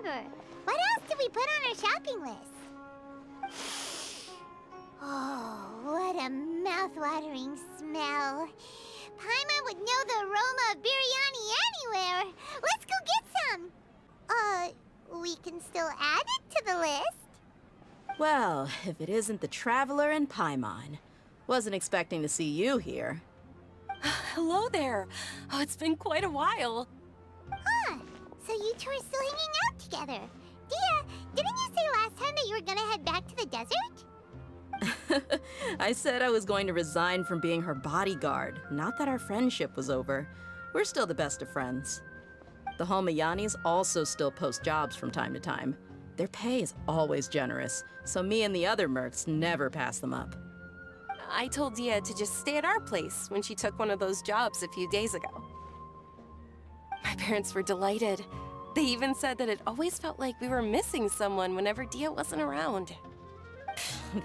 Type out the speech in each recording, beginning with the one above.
Sure. What else did we put on our shopping list? Oh, what a mouth-watering smell. Paimon would know the aroma of biryani anywhere. Let's go get some. We can still add it to the list. Well, if it isn't the Traveler and Paimon. Wasn't expecting to see you here. Hello there. Oh, it's been quite a while. Huh. So you two are still hanging out together. Dehya, didn't you say last time that you were gonna head back to the desert? I said I was going to resign from being her bodyguard, not that our friendship was over. We're still the best of friends. The Homayanis also still post jobs from time to time. Their pay is always generous, so me and the other mercs never pass them up. I told Dehya to just stay at our place when she took one of those jobs a few days ago. My parents were delighted. They even said that it always felt like we were missing someone whenever Dehya wasn't around.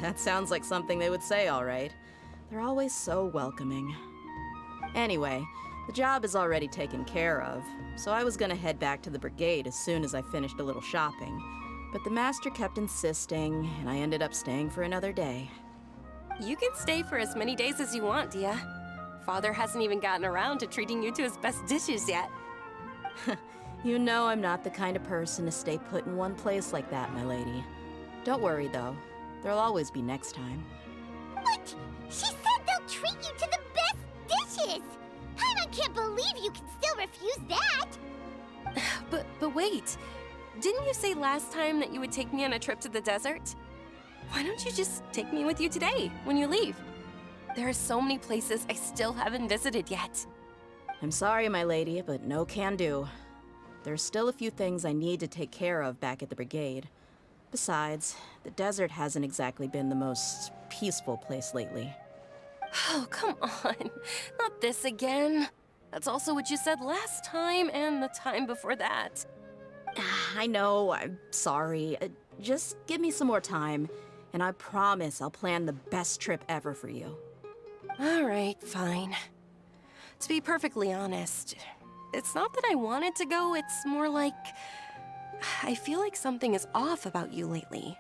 That sounds like something they would say, all right. They're always so welcoming. Anyway, the job is already taken care of, so I was gonna head back to the brigade as soon as I finished a little shopping. But the master kept insisting, and I ended up staying for another day. You can stay for as many days as you want, Dehya. Father hasn't even gotten around to treating you to his best dishes yet. You know I'm not the kind of person to stay put in one place like that, my lady. Don't worry, though. There'll always be next time. What? She said they'll treat you to the best dishes! Paimon can't believe you can still refuse that! But wait. Didn't you say last time that you would take me on a trip to the desert? Why don't you just take me with you today, when you leave? There are so many places I still haven't visited yet. I'm sorry, my lady, but no can do. There's still a few things I need to take care of back at the brigade. Besides, the desert hasn't exactly been the most peaceful place lately. Oh, come on. Not this again. That's also what you said last time and the time before that. I know, I'm sorry. Just give me some more time, and I promise I'll plan the best trip ever for you. All right, fine. To be perfectly honest, it's not that I wanted to go, it's more like I feel like something is off about you lately.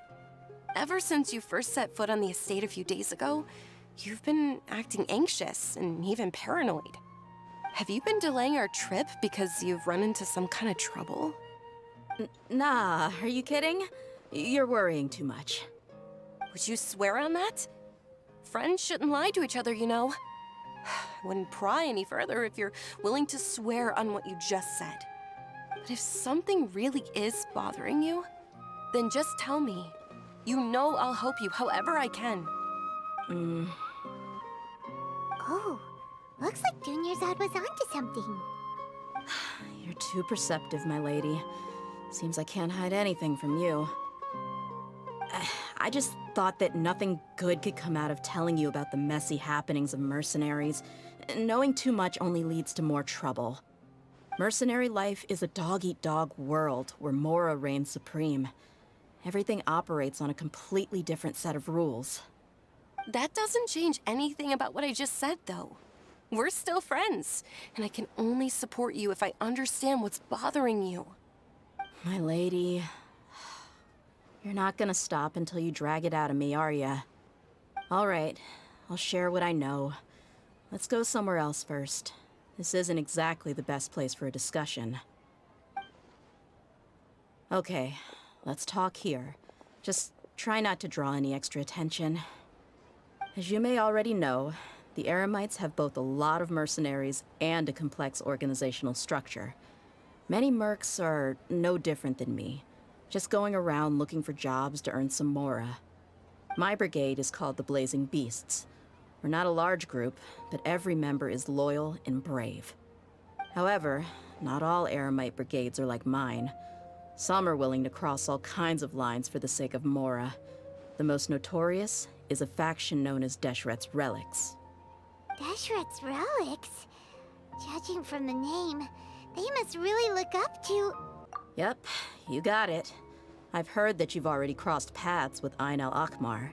Ever since you first set foot on the estate a few days ago, you've been acting anxious and even paranoid. Have you been delaying our trip because you've run into some kind of trouble? Nah, are you kidding? You're worrying too much. Would you swear on that? Friends shouldn't lie to each other, you know. I wouldn't pry any further if you're willing to swear on what you just said. But if something really is bothering you, then just tell me. You know I'll help you however I can. Oh, looks like Junior's was onto something. You're too perceptive, my lady. Seems I can't hide anything from you. I just thought that nothing good could come out of telling you about the messy happenings of mercenaries. Knowing too much only leads to more trouble. Mercenary life is a dog-eat-dog world where Mora reigns supreme. Everything operates on a completely different set of rules. That doesn't change anything about what I just said, though. We're still friends, and I can only support you if I understand what's bothering you. My lady, you're not gonna stop until you drag it out of me, are ya? All right, I'll share what I know. Let's go somewhere else first. This isn't exactly the best place for a discussion. Okay, let's talk here. Just try not to draw any extra attention. As you may already know, the Eremites have both a lot of mercenaries and a complex organizational structure. Many mercs are no different than me, just going around looking for jobs to earn some mora. My brigade is called the Blazing Beasts. We're not a large group, but every member is loyal and brave. However, not all Eremite brigades are like mine. Some are willing to cross all kinds of lines for the sake of mora. The most notorious is a faction known as Deshret's Relics. Deshret's Relics? Judging from the name, they must really look up to... Yep, you got it. I've heard that you've already crossed paths with Ain al-Akmar.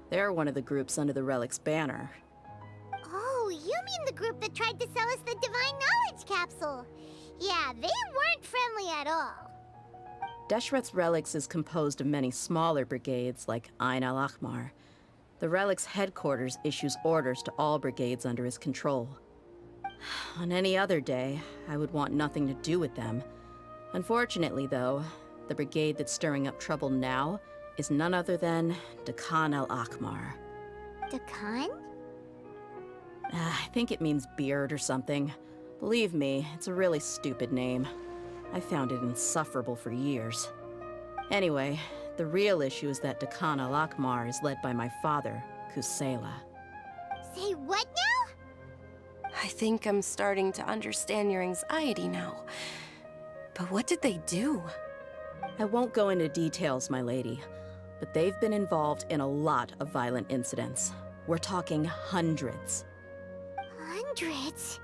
They're one of the groups under the Relic's banner. Oh, you mean the group that tried to sell us the Divine Knowledge Capsule? Yeah, they weren't friendly at all. Deshret's Relics is composed of many smaller brigades like Ain al-Ahmar. The Relic's headquarters issues orders to all brigades under his control. On any other day, I would want nothing to do with them. Unfortunately, though, the brigade that's stirring up trouble now is none other than Dehya al-Ahmar. Dakan? I think it means beard or something. Believe me, it's a really stupid name. I found it insufferable for years. Anyway, the real issue is that Dehya al-Ahmar is led by my father, Kusela. Say what now? I think I'm starting to understand your anxiety now. But what did they do? I won't go into details, my lady, but they've been involved in a lot of violent incidents. We're talking hundreds. Hundreds?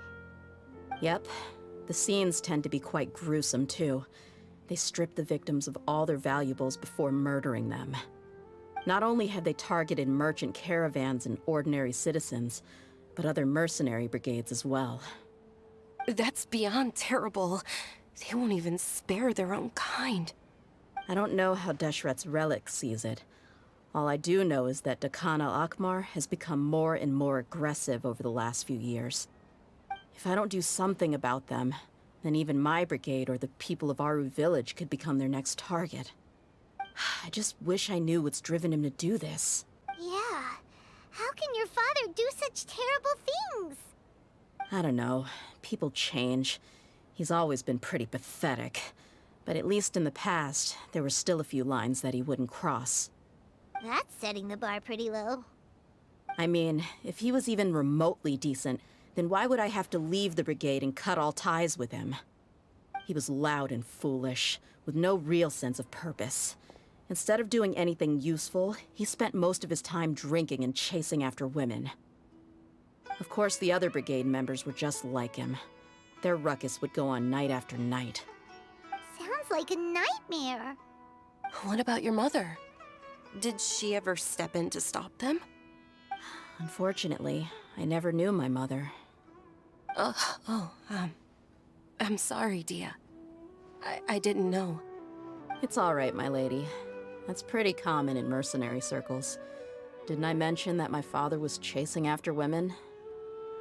Yep. The scenes tend to be quite gruesome, too. They strip the victims of all their valuables before murdering them. Not only had they targeted merchant caravans and ordinary citizens, but other mercenary brigades as well. That's beyond terrible. They won't even spare their own kind. I don't know how Deshret's Relic sees it. All I do know is that Dehya al-Ahmar has become more and more aggressive over the last few years. If I don't do something about them, then even my brigade or the people of Aru village could become their next target. I just wish I knew what's driven him to do this. Yeah. How can your father do such terrible things? I don't know. People change. He's always been pretty pathetic. But at least in the past, there were still a few lines that he wouldn't cross. That's setting the bar pretty low. I mean, if he was even remotely decent, then why would I have to leave the brigade and cut all ties with him? He was loud and foolish, with no real sense of purpose. Instead of doing anything useful, he spent most of his time drinking and chasing after women. Of course, the other brigade members were just like him. Their ruckus would go on night after night. Sounds like a nightmare. What about your mother? Did she ever step in to stop them? Unfortunately, I never knew my mother. I'm sorry, Dehya. I didn't know. It's all right, my lady. That's pretty common in mercenary circles. Didn't I mention that my father was chasing after women?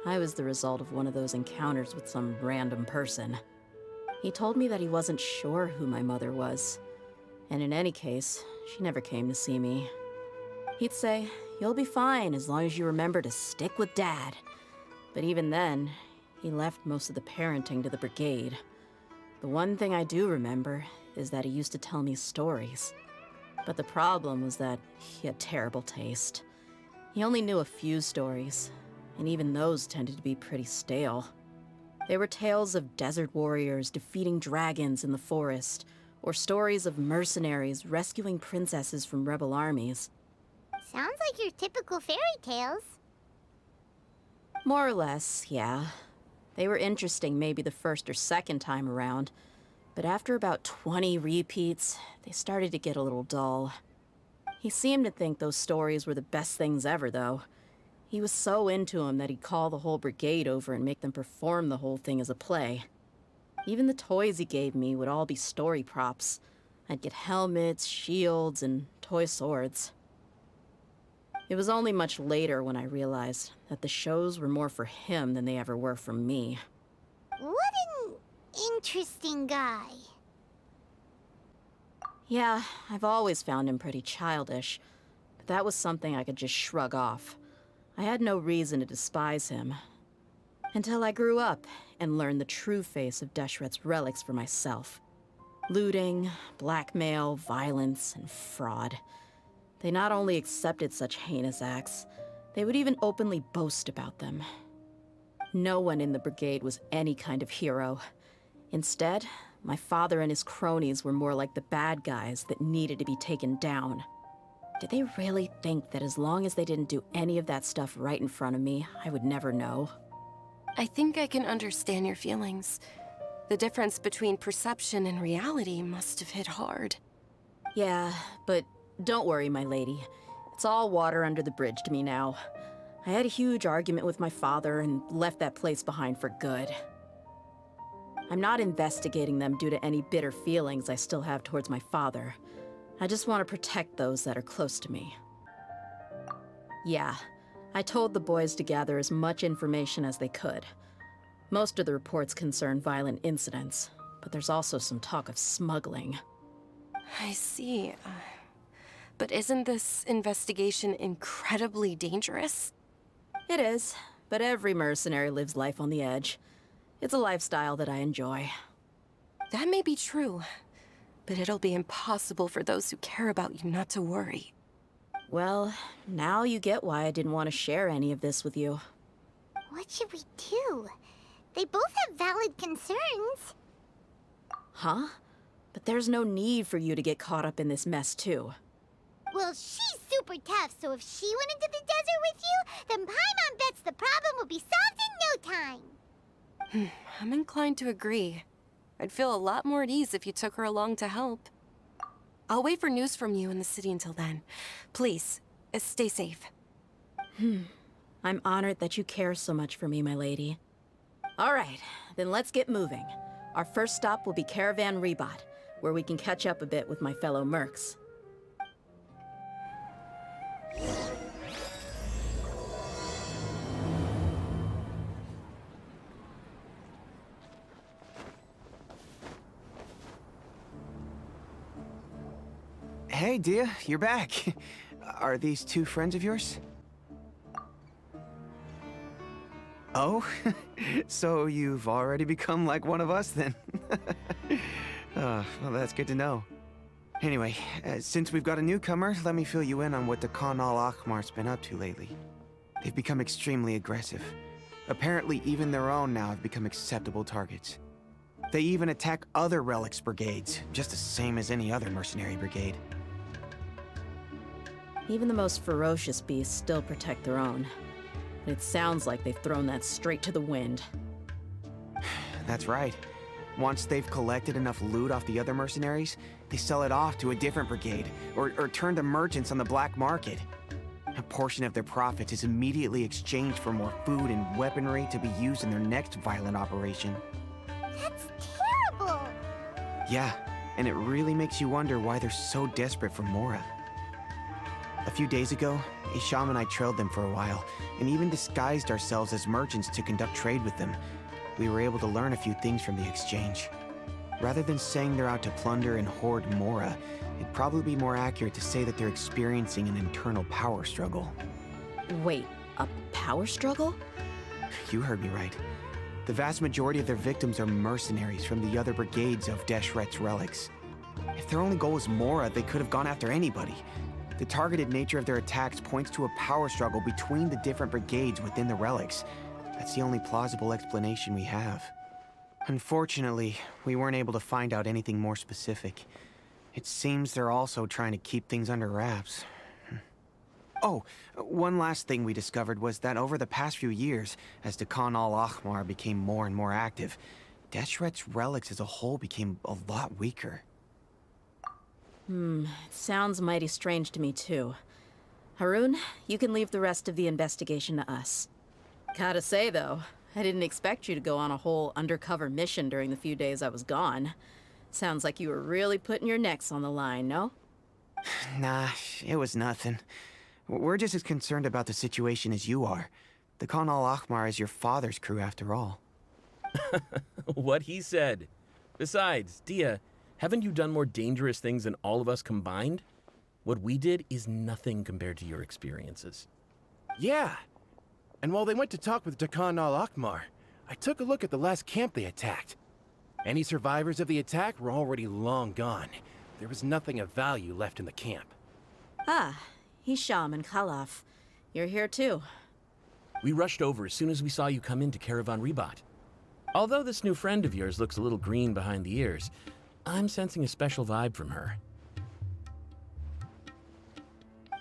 I was the result of one of those encounters with some random person. He told me that he wasn't sure who my mother was. And in any case, she never came to see me. He'd say, "You'll be fine as long as you remember to stick with Dad." But even then, he left most of the parenting to the brigade. The one thing I do remember is that he used to tell me stories. But the problem was that he had terrible taste. He only knew a few stories, and even those tended to be pretty stale. They were tales of desert warriors defeating dragons in the forest, or stories of mercenaries rescuing princesses from rebel armies. Sounds like your typical fairy tales. More or less, yeah. They were interesting maybe the first or second time around, but after about 20 repeats, they started to get a little dull. He seemed to think those stories were the best things ever, though. He was so into them that he'd call the whole brigade over and make them perform the whole thing as a play. Even the toys he gave me would all be story props. I'd get helmets, shields, and toy swords. It was only much later when I realized that the shows were more for him than they ever were for me. What an interesting guy. Yeah, I've always found him pretty childish, but that was something I could just shrug off. I had no reason to despise him. Until I grew up and learned the true face of Deshret's Relics for myself. Looting, blackmail, violence, and fraud. They not only accepted such heinous acts, they would even openly boast about them. No one in the brigade was any kind of hero. Instead, my father and his cronies were more like the bad guys that needed to be taken down. Did they really think that as long as they didn't do any of that stuff right in front of me, I would never know? I think I can understand your feelings. The difference between perception and reality must have hit hard. Yeah, but don't worry, my lady. It's all water under the bridge to me now. I had a huge argument with my father and left that place behind for good. I'm not investigating them due to any bitter feelings I still have towards my father. I just want to protect those that are close to me. Yeah, I told the boys to gather as much information as they could. Most of the reports concern violent incidents, but there's also some talk of smuggling. I see. But isn't this investigation incredibly dangerous? It is, but every mercenary lives life on the edge. It's a lifestyle that I enjoy. That may be true, but it'll be impossible for those who care about you not to worry. Well, now you get why I didn't want to share any of this with you. What should we do? They both have valid concerns. Huh? But there's no need for you to get caught up in this mess, too. Well, she's super tough, so if she went into the desert with you, then Paimon bets the problem will be solved in no time. I'm inclined to agree. I'd feel a lot more at ease if you took her along to help. I'll wait for news from you in the city until then. Please, stay safe. I'm honored that you care so much for me, my lady. All right, then let's get moving. Our first stop will be Caravan Rebot, where we can catch up a bit with my fellow mercs. Hey, Dehya, you're back. Are these two friends of yours? Oh, so you've already become like one of us then? Well, that's good to know. Anyway, since we've got a newcomer, let me fill you in on what the Khan al-Ahmar's been up to lately. They've become extremely aggressive. Apparently, even their own now have become acceptable targets. They even attack other relics brigades, just the same as any other mercenary brigade. Even the most ferocious beasts still protect their own. It sounds like they've thrown that straight to the wind. That's right. Once they've collected enough loot off the other mercenaries, they sell it off to a different brigade, or turn to merchants on the black market. A portion of their profits is immediately exchanged for more food and weaponry to be used in their next violent operation. That's terrible. Yeah, and it really makes you wonder why they're so desperate for Mora. A few days ago, Isham and I trailed them for a while, and even disguised ourselves as merchants to conduct trade with them. We were able to learn a few things from the exchange. Rather than saying they're out to plunder and hoard Mora, it'd probably be more accurate to say that they're experiencing an internal power struggle. Wait, a power struggle? You heard me right. The vast majority of their victims are mercenaries from the other brigades of Deshret's relics. If their only goal was Mora, they could have gone after anybody. The targeted nature of their attacks points to a power struggle between the different brigades within the relics. That's the only plausible explanation we have. Unfortunately, we weren't able to find out anything more specific. It seems they're also trying to keep things under wraps. Oh, one last thing we discovered was that over the past few years, as the Khan al-Ahmar became more and more active, Deshret's relics as a whole became a lot weaker. It sounds mighty strange to me, too. Harun, you can leave the rest of the investigation to us. Gotta say, though, I didn't expect you to go on a whole undercover mission during the few days I was gone. Sounds like you were really putting your necks on the line, no? Nah, it was nothing. We're just as concerned about the situation as you are. The Khan al-Ahmar is your father's crew, after all. What he said. Besides, Dehya, haven't you done more dangerous things than all of us combined? What we did is nothing compared to your experiences. Yeah. And while they went to talk with Khan al-Ahmar, I took a look at the last camp they attacked. Any survivors of the attack were already long gone. There was nothing of value left in the camp. Ah, Hisham and Khalaf. You're here, too. We rushed over as soon as we saw you come into Caravan Rebot. Although this new friend of yours looks a little green behind the ears, I'm sensing a special vibe from her.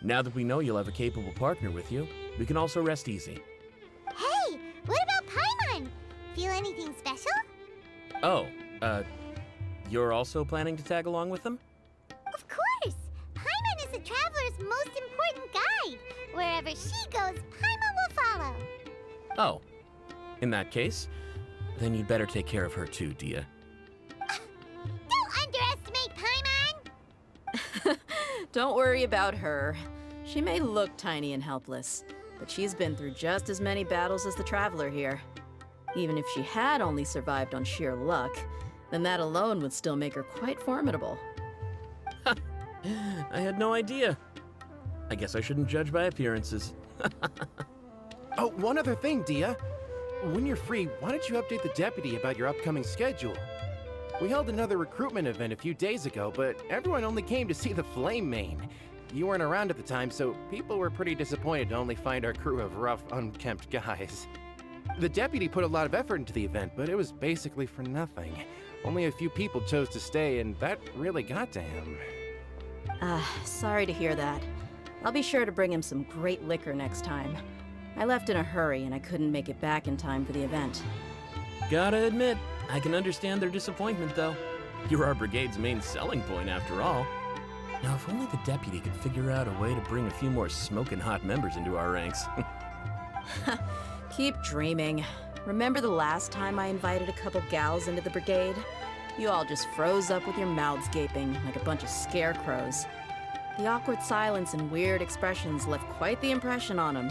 Now that we know you'll have a capable partner with you, we can also rest easy. Hey, what about Paimon? Feel anything special? Oh, you're also planning to tag along with them? Of course! Paimon is the traveler's most important guide. Wherever she goes, Paimon will follow. Oh, in that case, Then you'd better take care of her too, Dehya. Don't underestimate Paimon! Don't worry about her. She may look tiny and helpless, but she's been through just as many battles as the Traveler here. Even if she had only survived on sheer luck, then that alone would still make her quite formidable. I had no idea. I guess I shouldn't judge by appearances. Oh, one other thing, Dehya. When you're free, why don't you update the deputy about your upcoming schedule? We held another recruitment event a few days ago, but everyone only came to see the Flame Main. You weren't around at the time, so people were pretty disappointed to only find our crew of rough, unkempt guys. The deputy put a lot of effort into the event, but it was basically for nothing. Only a few people chose to stay, and that really got to him. Sorry to hear that. I'll be sure to bring him some great liquor next time. I left in a hurry and I couldn't make it back in time for the event. Gotta admit, I can understand their disappointment, though. You're our brigade's main selling point, after all. Now, if only the deputy could figure out a way to bring a few more smoking hot members into our ranks. Keep dreaming. Remember the last time I invited a couple gals into the brigade? You all just froze up with your mouths gaping like a bunch of scarecrows. The awkward silence and weird expressions left quite the impression on them.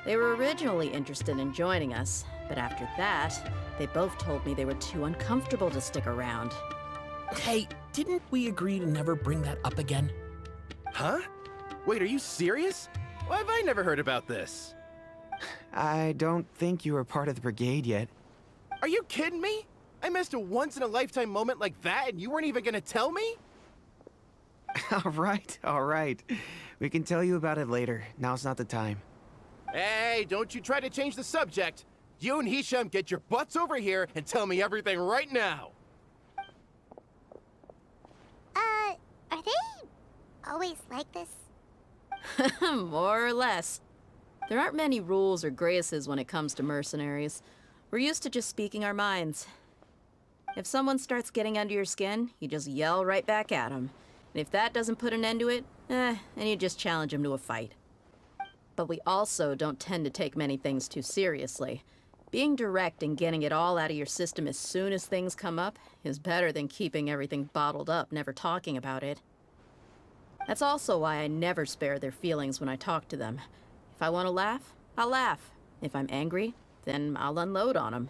They were originally interested in joining us, but after that, they both told me they were too uncomfortable to stick around. Hey, didn't we agree to never bring that up again? Huh? Wait, are you serious? Why have I never heard about this? I don't think you were part of the brigade yet. Are you kidding me? I missed a once-in-a-lifetime moment like that and you weren't even gonna tell me? All right. We can tell you about it later. Now's not the time. Hey, don't you try to change the subject. You and Hisham get your butts over here and tell me everything right now. Are they always like this? More or less. There aren't many rules or graces when it comes to mercenaries. We're used to just speaking our minds. If someone starts getting under your skin, you just yell right back at them. And if that doesn't put an end to it, then you just challenge them to a fight. But we also don't tend to take many things too seriously. Being direct and getting it all out of your system as soon as things come up is better than keeping everything bottled up, never talking about it. That's also why I never spare their feelings when I talk to them. If I want to laugh, I'll laugh. If I'm angry, then I'll unload on them.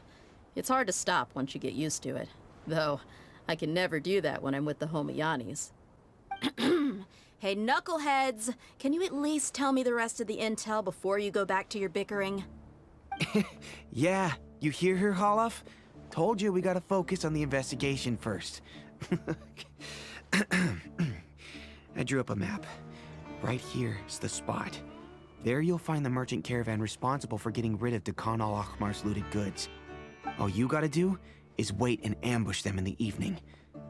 It's hard to stop once you get used to it. Though, I can never do that when I'm with the Homiyanis. Hey, knuckleheads! Can you at least tell me the rest of the intel before you go back to your bickering? Yeah, you hear her, Holloff? Told you we gotta focus on the investigation first. I drew up a map. Right here is the spot. There you'll find the merchant caravan responsible for getting rid of Dehya al-Akhmar's looted goods. All you gotta do is wait and ambush them in the evening.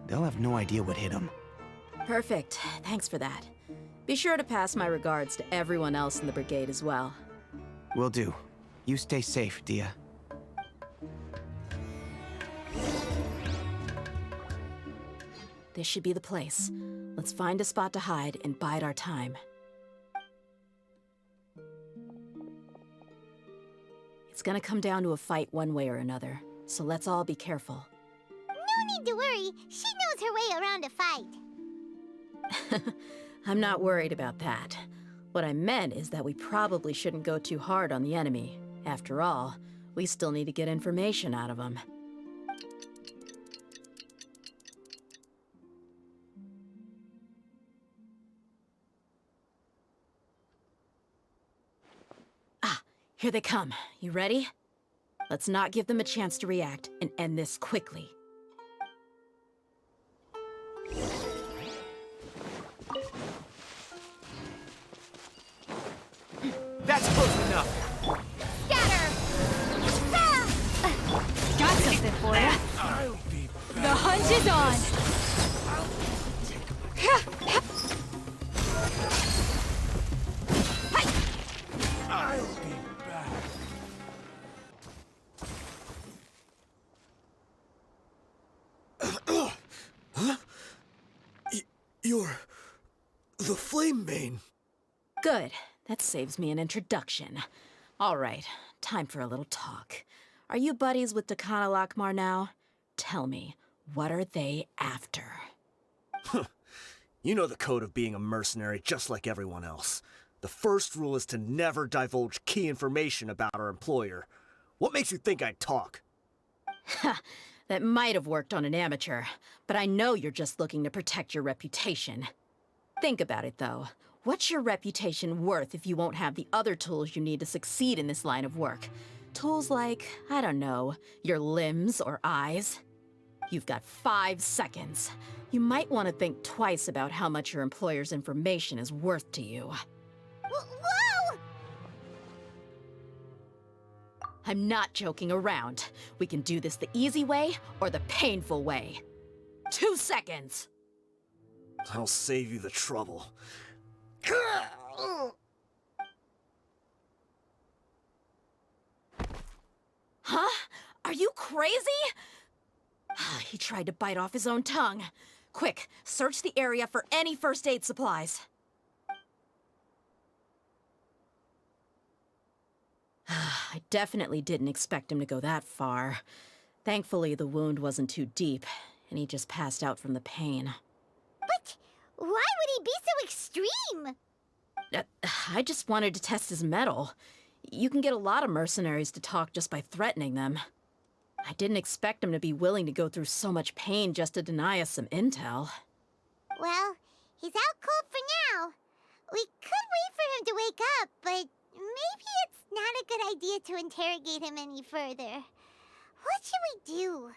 They'll have no idea what hit them. Perfect. Thanks for that. Be sure to pass my regards to everyone else in the brigade as well. Will do. You stay safe, Dehya. This should be the place. Let's find a spot to hide and bide our time. It's gonna come down to a fight one way or another, so let's all be careful. No need to worry. She knows her way around a fight. I'm not worried about that. What I meant is that we probably shouldn't go too hard on the enemy. After all, we still need to get information out of them. Ah, here they come. You ready? Let's not give them a chance to react and end this quickly. That's close enough. Scatter! Got something for you. The hunt is on. I'll be back. You're the Flame Main. Good. That saves me an introduction. All right, time for a little talk. Are you buddies with Dakana Lakmar now? Tell me, what are they after? You know the code of being a mercenary just like everyone else. The first rule is to never divulge key information about our employer. What makes you think I'd talk? That might have worked on an amateur, but I know you're just looking to protect your reputation. Think about it, though. What's your reputation worth if you won't have the other tools you need to succeed in this line of work? Tools like, I don't know, your limbs or eyes? You've got 5 seconds. You might want to think twice about how much your employer's information is worth to you. Whoa! I'm not joking around. We can do this the easy way or the painful way. 2 seconds! I'll save you the trouble. Huh? Are you crazy? He tried to bite off his own tongue. Quick, search the area for any first aid supplies. I definitely didn't expect him to go that far. Thankfully, the wound wasn't too deep, and he just passed out from the pain. But why would he be so extreme? I just wanted to test his mettle. You can get a lot of mercenaries to talk just by threatening them. I didn't expect him to be willing to go through so much pain just to deny us some intel. Well, he's out cold for now. We could wait for him to wake up, but maybe it's not a good idea to interrogate him any further. What should we do?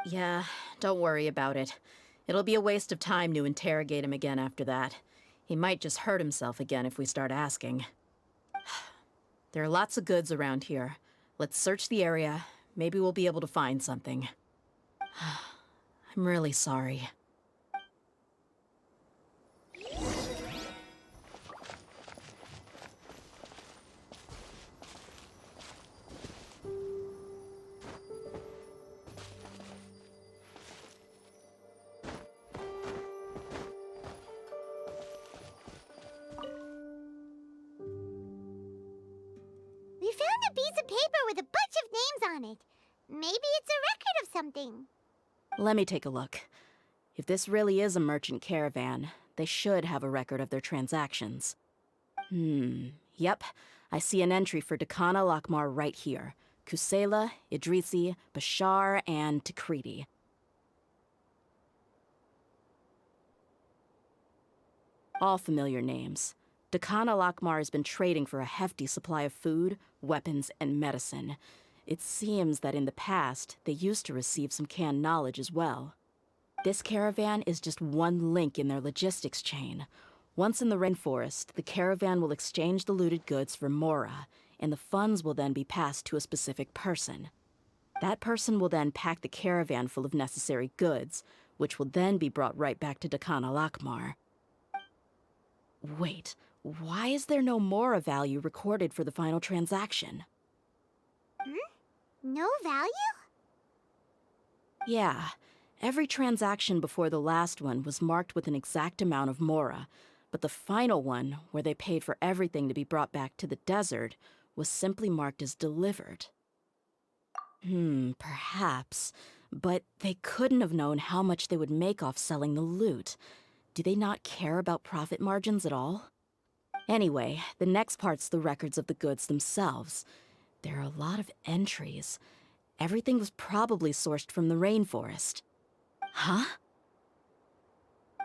Yeah, don't worry about it. It'll be a waste of time to interrogate him again after that. He might just hurt himself again if we start asking. There are lots of goods around here. Let's search the area. Maybe we'll be able to find something. I'm really sorry. We found a piece of paper with a bunch of names on it. Maybe it's a record of something. Let me take a look. If this really is a merchant caravan, they should have a record of their transactions. Yep. I see an entry for Dakana Lakmar right here. Kusela, Idrisi, Bashar, and Takriti. All familiar names. Dakana Lakmar has been trading for a hefty supply of food, weapons, and medicine. It seems that in the past, they used to receive some canned knowledge as well. This caravan is just one link in their logistics chain. Once in the rainforest, the caravan will exchange the looted goods for Mora, and the funds will then be passed to a specific person. That person will then pack the caravan full of necessary goods, which will then be brought right back to Dakana Lakmar. Wait, why is there no Mora value recorded for the final transaction? No value? Yeah, every transaction before the last one was marked with an exact amount of Mora, but the final one, where they paid for everything to be brought back to the desert, was simply marked as delivered. Perhaps, but they couldn't have known how much they would make off selling the loot. Do they not care about profit margins at all? Anyway, the next part's the records of the goods themselves. There are a lot of entries. Everything was probably sourced from the rainforest. Huh?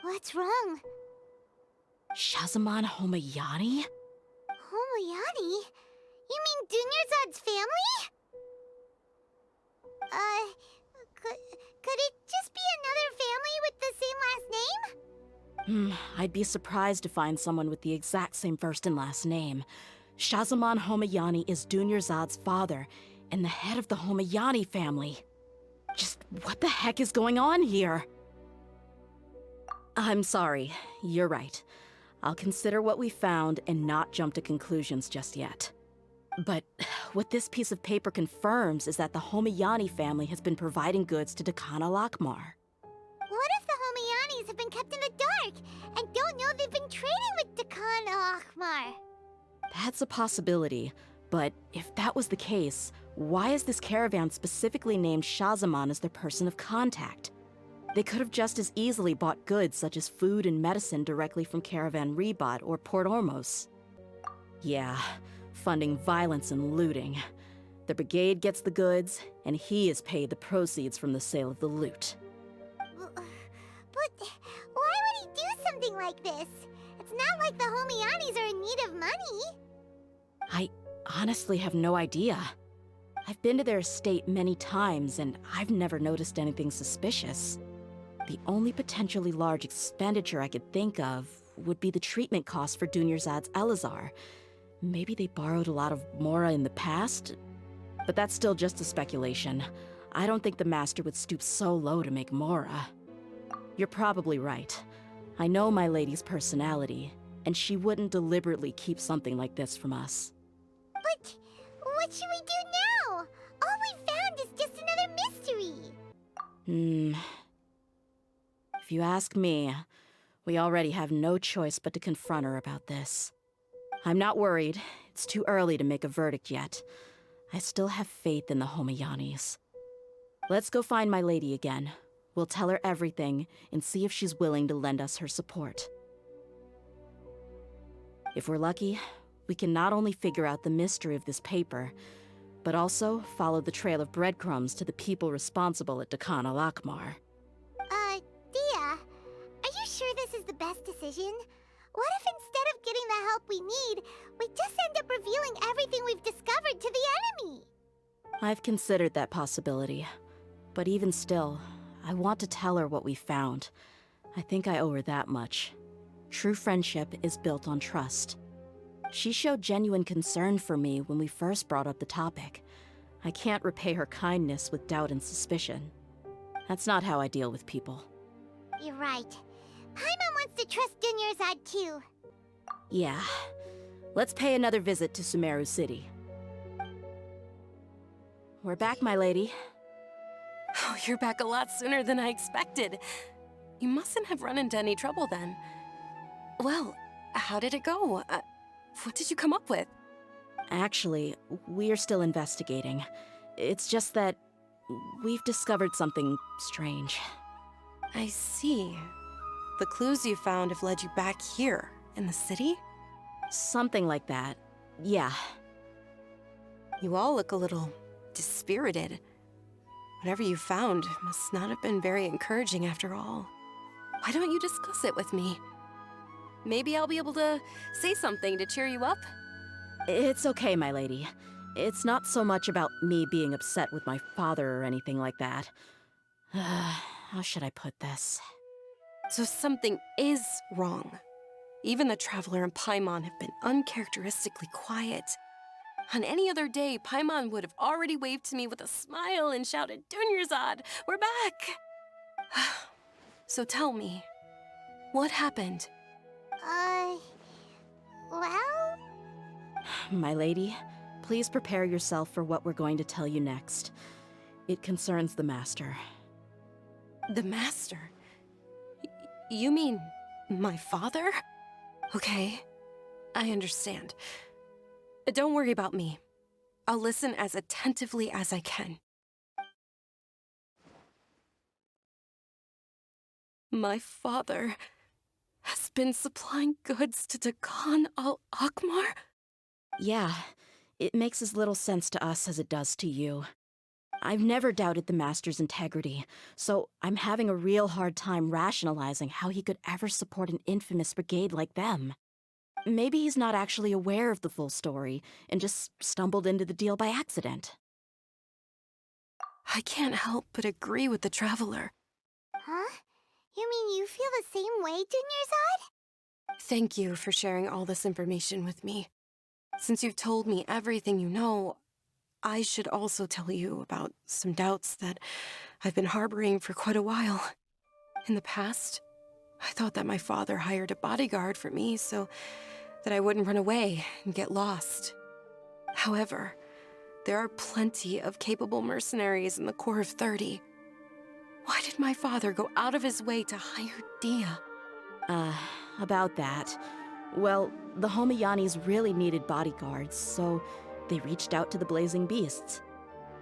What's wrong? Shahzaman Homayani? Homayani? You mean Dunyarzad's family? Could it just be another family with the same last name? I'd be surprised to find someone with the exact same first and last name. Shahzaman Homayani is Dunyarzad's father, and the head of the Homayani family. Just what the heck is going on here? I'm sorry, you're right. I'll consider what we found and not jump to conclusions just yet. But what this piece of paper confirms is that the Homayani family has been providing goods to Dakana Lakmar. What if the Homayanis have been kept in the dark and don't know they've been trading with Dakana Akhmar? That's a possibility, but if that was the case, Why is this caravan specifically named Shahzaman as their person of contact? They could have just as easily bought goods such as food and medicine directly from Caravan Rebot or Port Ormos. Yeah, funding violence and looting. The brigade gets the goods, and he is paid the proceeds from the sale of the loot. But why would he do something like this? It's not like the Homianis are in need of money. I honestly have no idea. I've been to their estate many times, and I've never noticed anything suspicious. The only potentially large expenditure I could think of would be the treatment costs for Dunyarzad's Elazar. Maybe they borrowed a lot of Mora in the past? But that's still just a speculation. I don't think the Master would stoop so low to make Mora. You're probably right. I know my lady's personality, and she wouldn't deliberately keep something like this from us. But what should we do now? All we found is just another mystery. If you ask me, we already have no choice but to confront her about this. I'm not worried. It's too early to make a verdict yet. I still have faith in the Homiyanis. Let's go find my lady again. We'll tell her everything and see if she's willing to lend us her support. If we're lucky, we can not only figure out the mystery of this paper, but also follow the trail of breadcrumbs to the people responsible at Dehya al-Akmar. Dehya, are you sure this is the best decision? What if instead of getting the help we need, we just end up revealing everything we've discovered to the enemy? I've considered that possibility. But even still, I want to tell her what we found. I think I owe her that much. True friendship is built on trust. She showed genuine concern for me when we first brought up the topic. I can't repay her kindness with doubt and suspicion. That's not how I deal with people. You're right. Paimon wants to trust Dunyarzad too. Yeah. Let's pay another visit to Sumeru City. We're back, my lady. Oh, you're back a lot sooner than I expected. You mustn't have run into any trouble then. Well, how did it go? What did you come up with? Actually, we're still investigating. It's just that we've discovered something strange. I see. The clues you found have led you back here, in the city? Something like that. Yeah. You all look a little dispirited. Whatever you found must not have been very encouraging after all. Why don't you discuss it with me? Maybe I'll be able to say something to cheer you up? It's okay, my lady. It's not so much about me being upset with my father or anything like that. How should I put this? So something is wrong. Even the Traveler and Paimon have been uncharacteristically quiet. On any other day, Paimon would have already waved to me with a smile and shouted, "Dunyarzad, we're back!" So tell me, what happened? Well? My lady, please prepare yourself for what we're going to tell you next. It concerns the Master. The Master? You mean my father? Okay, I understand. Don't worry about me. I'll listen as attentively as I can. My father has been supplying goods to Dehya al-Akmar? Yeah, it makes as little sense to us as it does to you. I've never doubted the Master's integrity, so I'm having a real hard time rationalizing how he could ever support an infamous brigade like them. Maybe he's not actually aware of the full story and just stumbled into the deal by accident. I can't help but agree with the Traveler. Huh? You mean you feel the same way, Dunyarzad? Thank you for sharing all this information with me. Since you've told me everything you know, I should also tell you about some doubts that I've been harboring for quite a while. In the past, I thought that my father hired a bodyguard for me so that I wouldn't run away and get lost. However, there are plenty of capable mercenaries in the Corps of 30. Why did my father go out of his way to hire Dehya? About that. Well, the Homiyanis really needed bodyguards, so they reached out to the Blazing Beasts.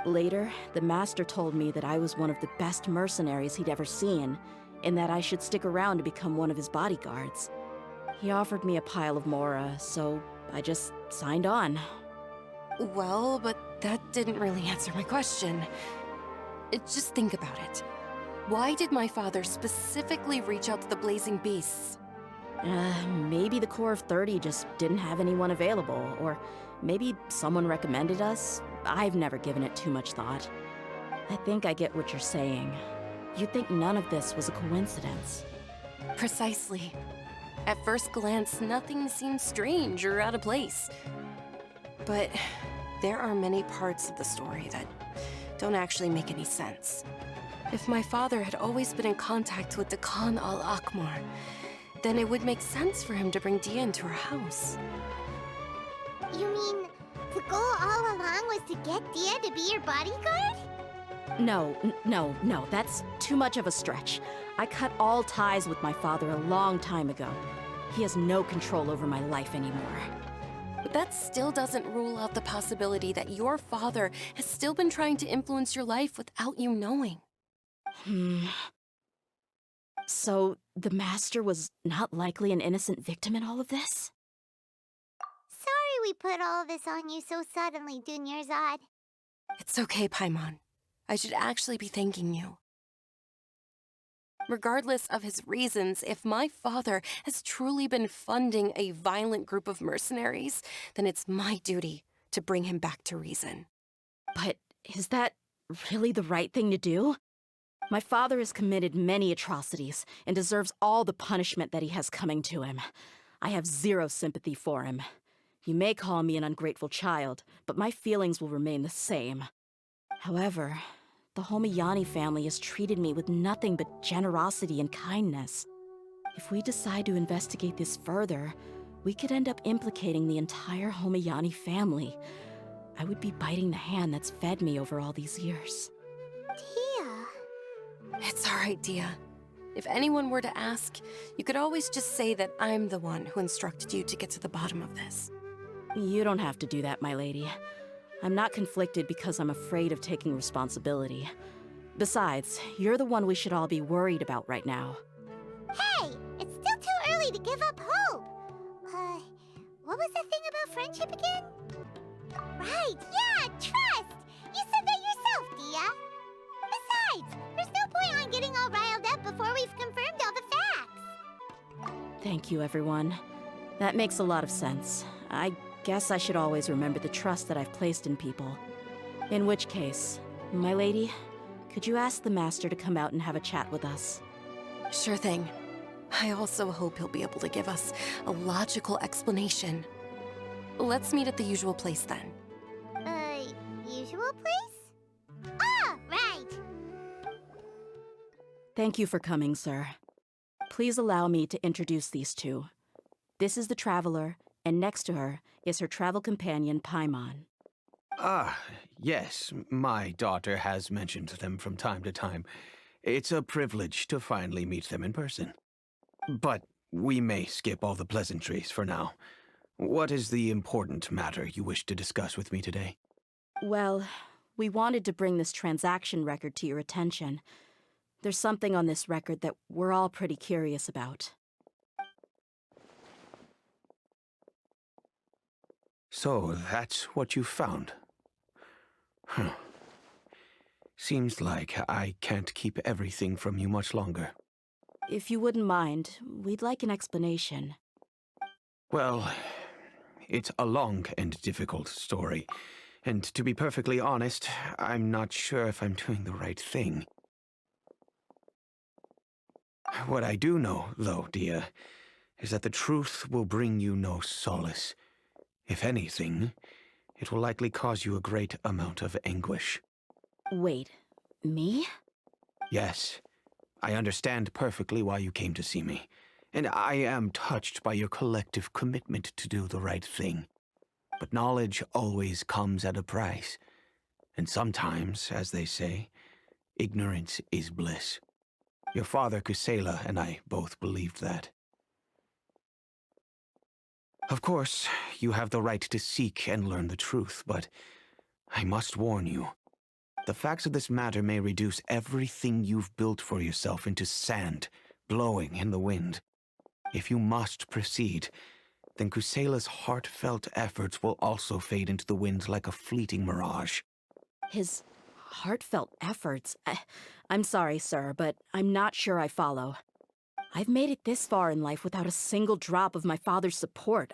Later, the Master told me that I was one of the best mercenaries he'd ever seen, and that I should stick around to become one of his bodyguards. He offered me a pile of mora, so I just signed on. Well, but that didn't really answer my question. Just think about it. Why did my father specifically reach out to the Blazing Beasts? Maybe the Corps of 30 just didn't have anyone available, or maybe someone recommended us. I've never given it too much thought. I think I get what you're saying. You'd think none of this was a coincidence. Precisely. At first glance, nothing seems strange or out of place. But there are many parts of the story that don't actually make any sense. If my father had always been in contact with Dehya al-Akmar, then it would make sense for him to bring Dehya into our house. You mean the goal all along was to get Dehya to be your bodyguard? No, that's too much of a stretch. I cut all ties with my father a long time ago. He has no control over my life anymore. But that still doesn't rule out the possibility that your father has still been trying to influence your life without you knowing. So, the Master was not likely an innocent victim in all of this? Sorry we put all of this on you so suddenly, Dunyarzad. It's okay, Paimon. I should actually be thanking you. Regardless of his reasons, if my father has truly been funding a violent group of mercenaries, then it's my duty to bring him back to reason. But is that really the right thing to do? My father has committed many atrocities and deserves all the punishment that he has coming to him. I have zero sympathy for him. You may call me an ungrateful child, but my feelings will remain the same. However, the Homayani family has treated me with nothing but generosity and kindness. If we decide to investigate this further, we could end up implicating the entire Homayani family. I would be biting the hand that's fed me over all these years. Dehya. It's all right, Dehya. If anyone were to ask, you could always just say that I'm the one who instructed you to get to the bottom of this. You don't have to do that, my lady. I'm not conflicted because I'm afraid of taking responsibility. Besides, you're the one we should all be worried about right now. Hey, it's still too early to give up hope. What was the thing about friendship again? Right, yeah, trust! You said that yourself, Dehya. Besides, there's no point on getting all riled up before we've confirmed all the facts. Thank you, everyone. That makes a lot of sense. I guess I should always remember the trust that I've placed in people. In which case, my lady, could you ask the Master to come out and have a chat with us? Sure thing. I also hope he'll be able to give us a logical explanation. Let's meet at the usual place then. Usual place? Ah, right! Thank you for coming, sir. Please allow me to introduce these two. This is the Traveler, and next to her is her travel companion, Paimon. Ah, yes, my daughter has mentioned them from time to time. It's a privilege to finally meet them in person. But we may skip all the pleasantries for now. What is the important matter you wish to discuss with me today? Well, we wanted to bring this transaction record to your attention. There's something on this record that we're all pretty curious about. So, that's what you found. Huh. Seems like I can't keep everything from you much longer. If you wouldn't mind, we'd like an explanation. Well, it's a long and difficult story. And to be perfectly honest, I'm not sure if I'm doing the right thing. What I do know, though, Dehya, is that the truth will bring you no solace. If anything, it will likely cause you a great amount of anguish. Wait, me? Yes, I understand perfectly why you came to see me, and I am touched by your collective commitment to do the right thing. But knowledge always comes at a price, and sometimes, as they say, ignorance is bliss. Your father, Kusela, and I both believed that. Of course, you have the right to seek and learn the truth, but I must warn you, The facts of this matter may reduce everything you've built for yourself into sand, blowing in the wind. If you must proceed, then Kusela's heartfelt efforts will also fade into the wind like a fleeting mirage. His heartfelt efforts? I'm sorry, sir, but I'm not sure I follow. I've made it this far in life without a single drop of my father's support.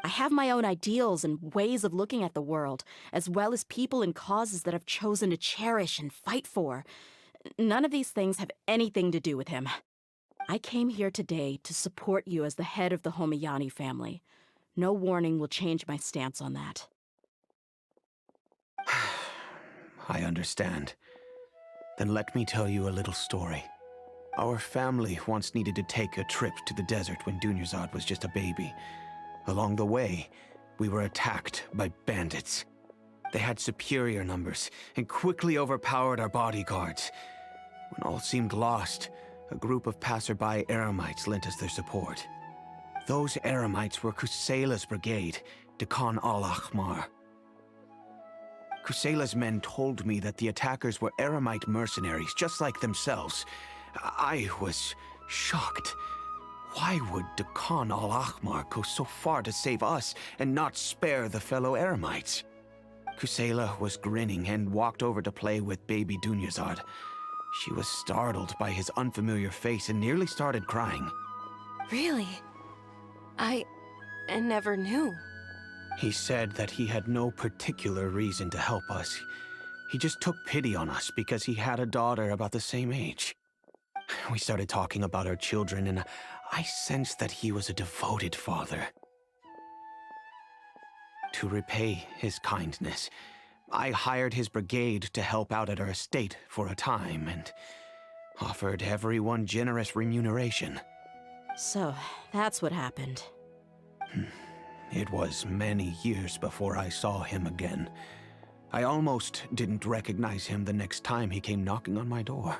I have my own ideals and ways of looking at the world, as well as people and causes that I've chosen to cherish and fight for. None of these things have anything to do with him. I came here today to support you as the head of the Homiyani family. No warning will change my stance on that. I understand. Then let me tell you a little story. Our family once needed to take a trip to the desert when Dunyarzad was just a baby. Along the way, we were attacked by bandits. They had superior numbers and quickly overpowered our bodyguards. When all seemed lost, a group of passerby Eremites lent us their support. Those Eremites were Kusela's brigade, Dehya al-Ahmar. Kusela's men told me that the attackers were Eremite mercenaries, just like themselves. I was shocked. Why would Dehya al-Ahmar go so far to save us and not spare the fellow Eremites? Kusela was grinning and walked over to play with baby Dunyarzad. She was startled by his unfamiliar face and nearly started crying. Really? I never knew. He said that he had no particular reason to help us. He just took pity on us because he had a daughter about the same age. We started talking about our children, and I sensed that he was a devoted father. To repay his kindness, I hired his brigade to help out at our estate for a time and offered everyone generous remuneration. So, that's what happened. It was many years before I saw him again. I almost didn't recognize him the next time he came knocking on my door.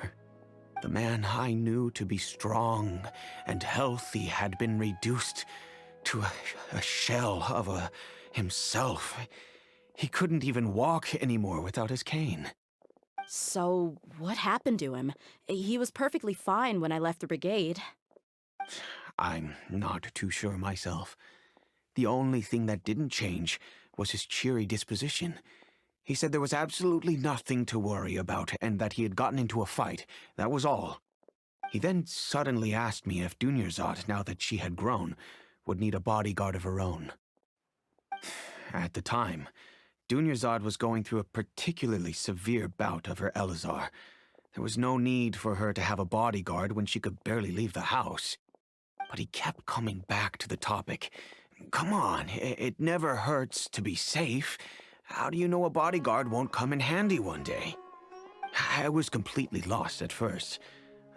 The man I knew to be strong and healthy had been reduced to a shell of himself. He couldn't even walk anymore without his cane. So, what happened to him? He was perfectly fine when I left the brigade. I'm not too sure myself. The only thing that didn't change was his cheery disposition. He said there was absolutely nothing to worry about and that he had gotten into a fight. That was all. He then suddenly asked me if Dunyarzad, now that she had grown, would need a bodyguard of her own. At the time, Dunyarzad was going through a particularly severe bout of her Elazar. There was no need for her to have a bodyguard when she could barely leave the house. But he kept coming back to the topic. Come on, it never hurts to be safe. How do you know a bodyguard won't come in handy one day? I was completely lost at first,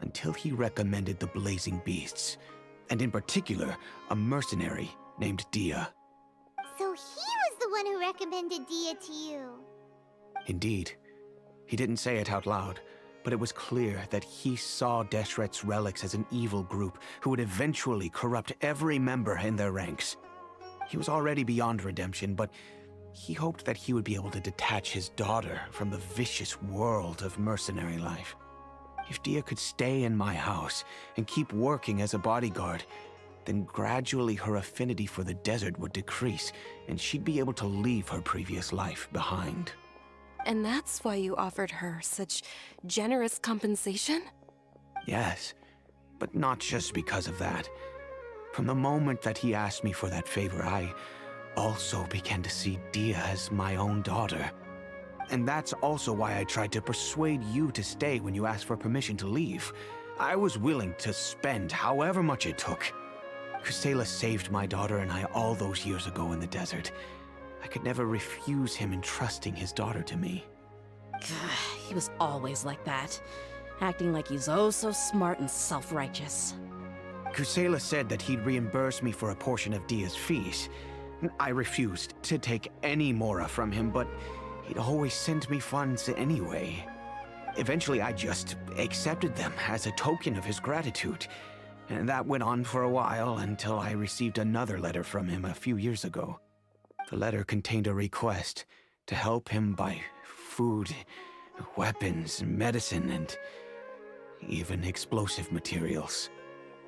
until he recommended the Blazing Beasts, and in particular, a mercenary named Dehya. So he was the one who recommended Dehya to you. Indeed. He didn't say it out loud, but it was clear that he saw Deshret's relics as an evil group who would eventually corrupt every member in their ranks. He was already beyond redemption, but he hoped that he would be able to detach his daughter from the vicious world of mercenary life. If Dehya could stay in my house and keep working as a bodyguard, then gradually her affinity for the desert would decrease, and she'd be able to leave her previous life behind. And that's why you offered her such generous compensation? Yes, but not just because of that. From the moment that he asked me for that favor, I also began to see Dehya as my own daughter. And that's also why I tried to persuade you to stay when you asked for permission to leave. I was willing to spend however much it took. Kusela saved my daughter and I all those years ago in the desert. I could never refuse him entrusting his daughter to me. He was always like that, acting like he's oh so smart and self-righteous. Kusela said that he'd reimburse me for a portion of Dehya's fees. I refused to take any mora from him, but he'd always sent me funds anyway. Eventually, I just accepted them as a token of his gratitude. And that went on for a while until I received another letter from him a few years ago. The letter contained a request to help him buy food, Weapons, medicine, and even explosive materials.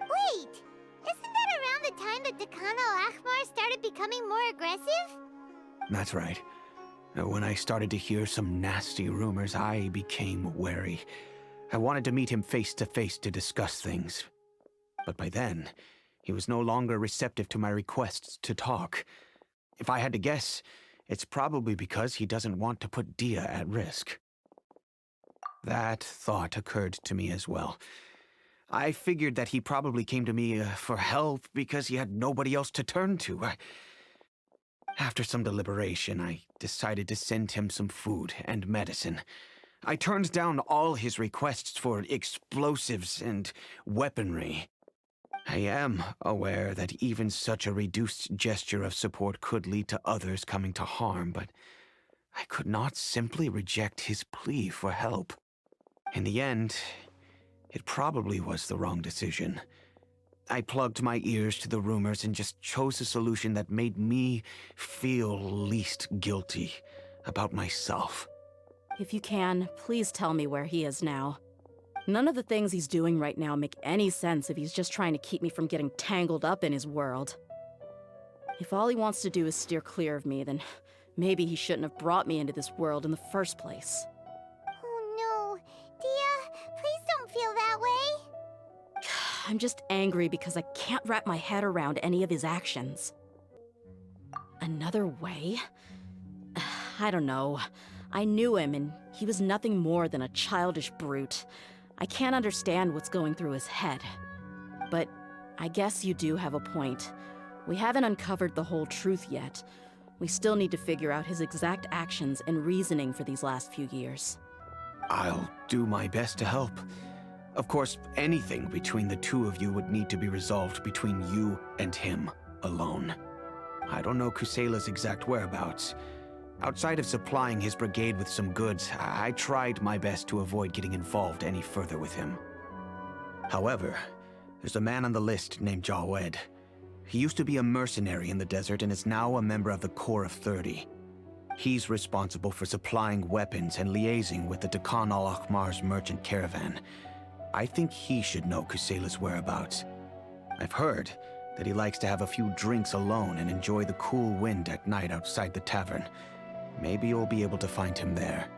Wait! Isn't that around the time that Dekhan al-Akhmar started becoming more aggressive? That's right. When I started to hear some nasty rumors, I became wary. I wanted to meet him face to face to discuss things. But by then, he was no longer receptive to my requests to talk. If I had to guess, it's probably because he doesn't want to put Dehya at risk. That thought occurred to me as well. I figured that he probably came to me for help because he had nobody else to turn to. After some deliberation, I decided to send him some food and medicine. I turned down all his requests for explosives and weaponry. I am aware that even such a reduced gesture of support could lead to others coming to harm, but I could not simply reject his plea for help. In the end, it probably was the wrong decision. I plugged my ears to the rumors and just chose a solution that made me feel least guilty about myself. If you can, please tell me where he is now. None of the things he's doing right now make any sense if he's just trying to keep me from getting tangled up in his world. If all he wants to do is steer clear of me, then maybe he shouldn't have brought me into this world in the first place. Oh no. Dehya, please don't feel that way. I'm just angry because I can't wrap my head around any of his actions. Another way? I don't know. I knew him, and he was nothing more than a childish brute. I can't understand what's going through his head. But I guess you do have a point. We haven't uncovered the whole truth yet. We still need to figure out his exact actions and reasoning for these last few years. I'll do my best to help. Of course, anything between the two of you would need to be resolved between you and him alone. I don't know Kusela's exact whereabouts. Outside of supplying his brigade with some goods, I tried my best to avoid getting involved any further with him. However, there's a man on the list named Jawed. He used to be a mercenary in the desert and is now a member of the Corps of 30. He's responsible for supplying weapons and liaising with the Dekhan al-Akhmar's merchant caravan. I think he should know Kusela's whereabouts. I've heard that he likes to have a few drinks alone and enjoy the cool wind at night outside the tavern. Maybe you'll be able to find him there.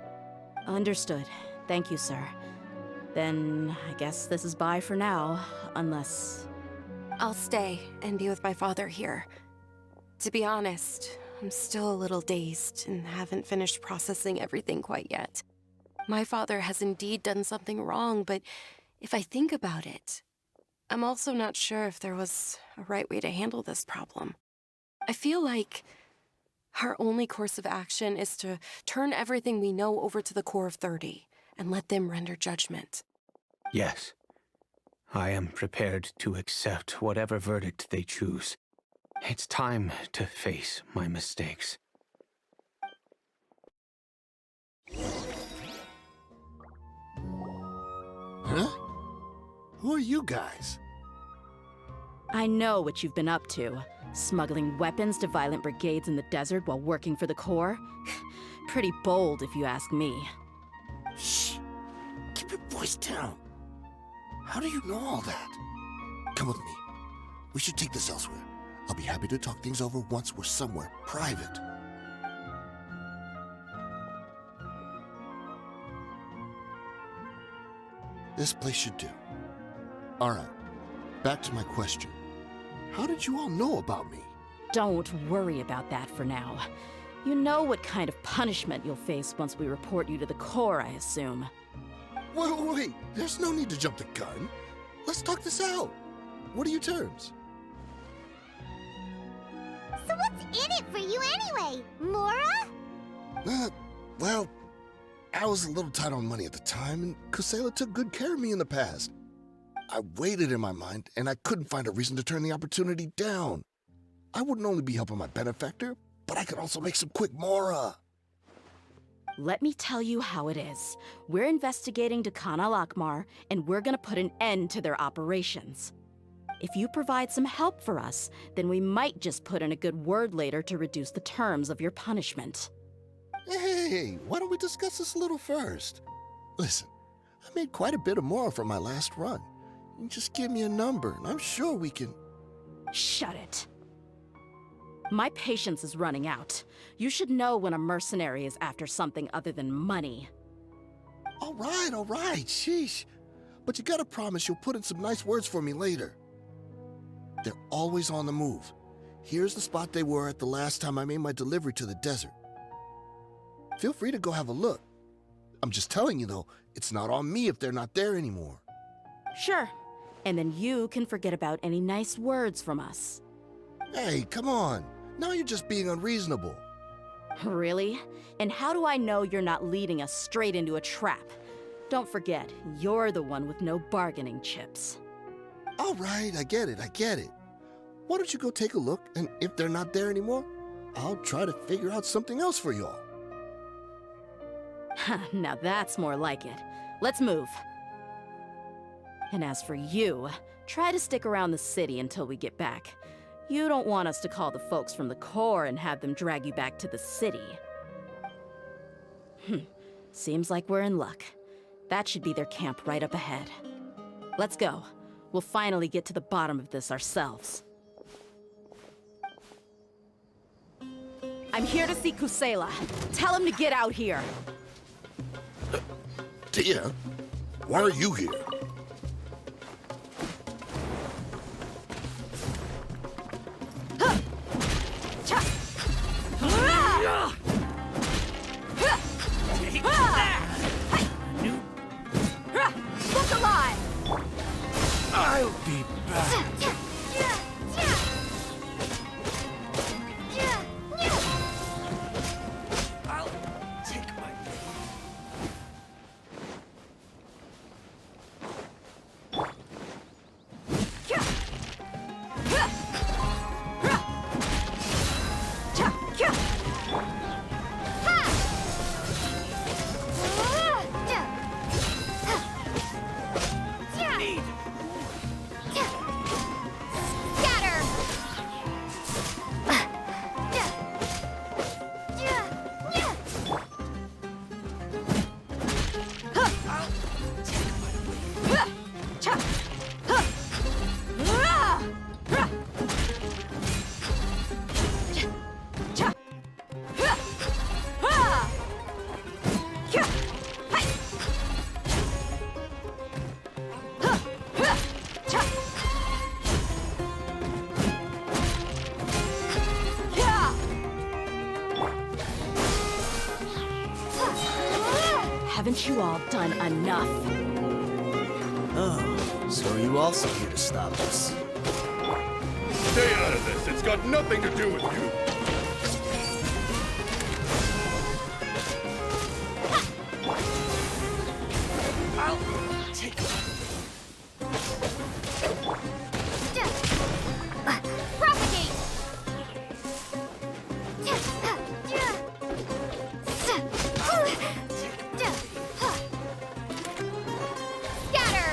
Understood. Thank you, sir. Then I guess this is bye for now, unless... I'll stay and be with my father here. To be honest, I'm still a little dazed and haven't finished processing everything quite yet. My father has indeed done something wrong, but if I think about it, I'm also not sure if there was a right way to handle this problem. I feel like our only course of action is to turn everything we know over to the Corps of 30 and let them render judgment. Yes. I am prepared to accept whatever verdict they choose. It's time to face my mistakes. Huh? Who are you guys? I know what you've been up to. Smuggling weapons to violent brigades in the desert while working for the Corps? Pretty bold, if you ask me. Shh. Keep your voice down. How do you know all that? Come with me. We should take this elsewhere. I'll be happy to talk things over once we're somewhere private. This place should do. All right. Back to my question. How did you all know about me? Don't worry about that for now. You know what kind of punishment you'll face once we report you to the Corps, I assume. Wait. There's no need to jump the gun. Let's talk this out. What are your terms? So what's in it for you anyway, Mora? Well, I was a little tight on money at the time, and Kusela took good care of me in the past. I weighed it in my mind, and I couldn't find a reason to turn the opportunity down. I wouldn't only be helping my benefactor, but I could also make some quick Mora. Let me tell you how it is. We're investigating Dekhan al-Akhmar, and we're gonna put an end to their operations. If you provide some help for us, then we might just put in a good word later to reduce the terms of your punishment. Hey, why don't we discuss this a little first? Listen, I made quite a bit of more from my last run. You just give me a number, and I'm sure we can... Shut it. My patience is running out. You should know when a mercenary is after something other than money. All right, sheesh. But you gotta promise you'll put in some nice words for me later. They're always on the move. Here's the spot they were at the last time I made my delivery to the desert. Feel free to go have a look. I'm just telling you, though, it's not on me if they're not there anymore. Sure. And then you can forget about any nice words from us. Hey, come on. Now you're just being unreasonable. Really? And how do I know you're not leading us straight into a trap? Don't forget, you're the one with no bargaining chips. All right, I get it. Why don't you go take a look, and if they're not there anymore, I'll try to figure out something else for y'all. Now that's more like it. Let's move. And as for you, try to stick around the city until we get back. You don't want us to call the folks from the Corps and have them drag you back to the city. Seems like we're in luck. That should be their camp right up ahead. Let's go. We'll finally get to the bottom of this ourselves. I'm here to see Kusela. Tell him to get out here. Dehya, why are you here? Look alive! I'll be back. I'll take my Haven't you all done enough? Oh, so are you also here to stop us? Stay out of this. It's got nothing to do with you. I'll take it. Propagate! Scatter!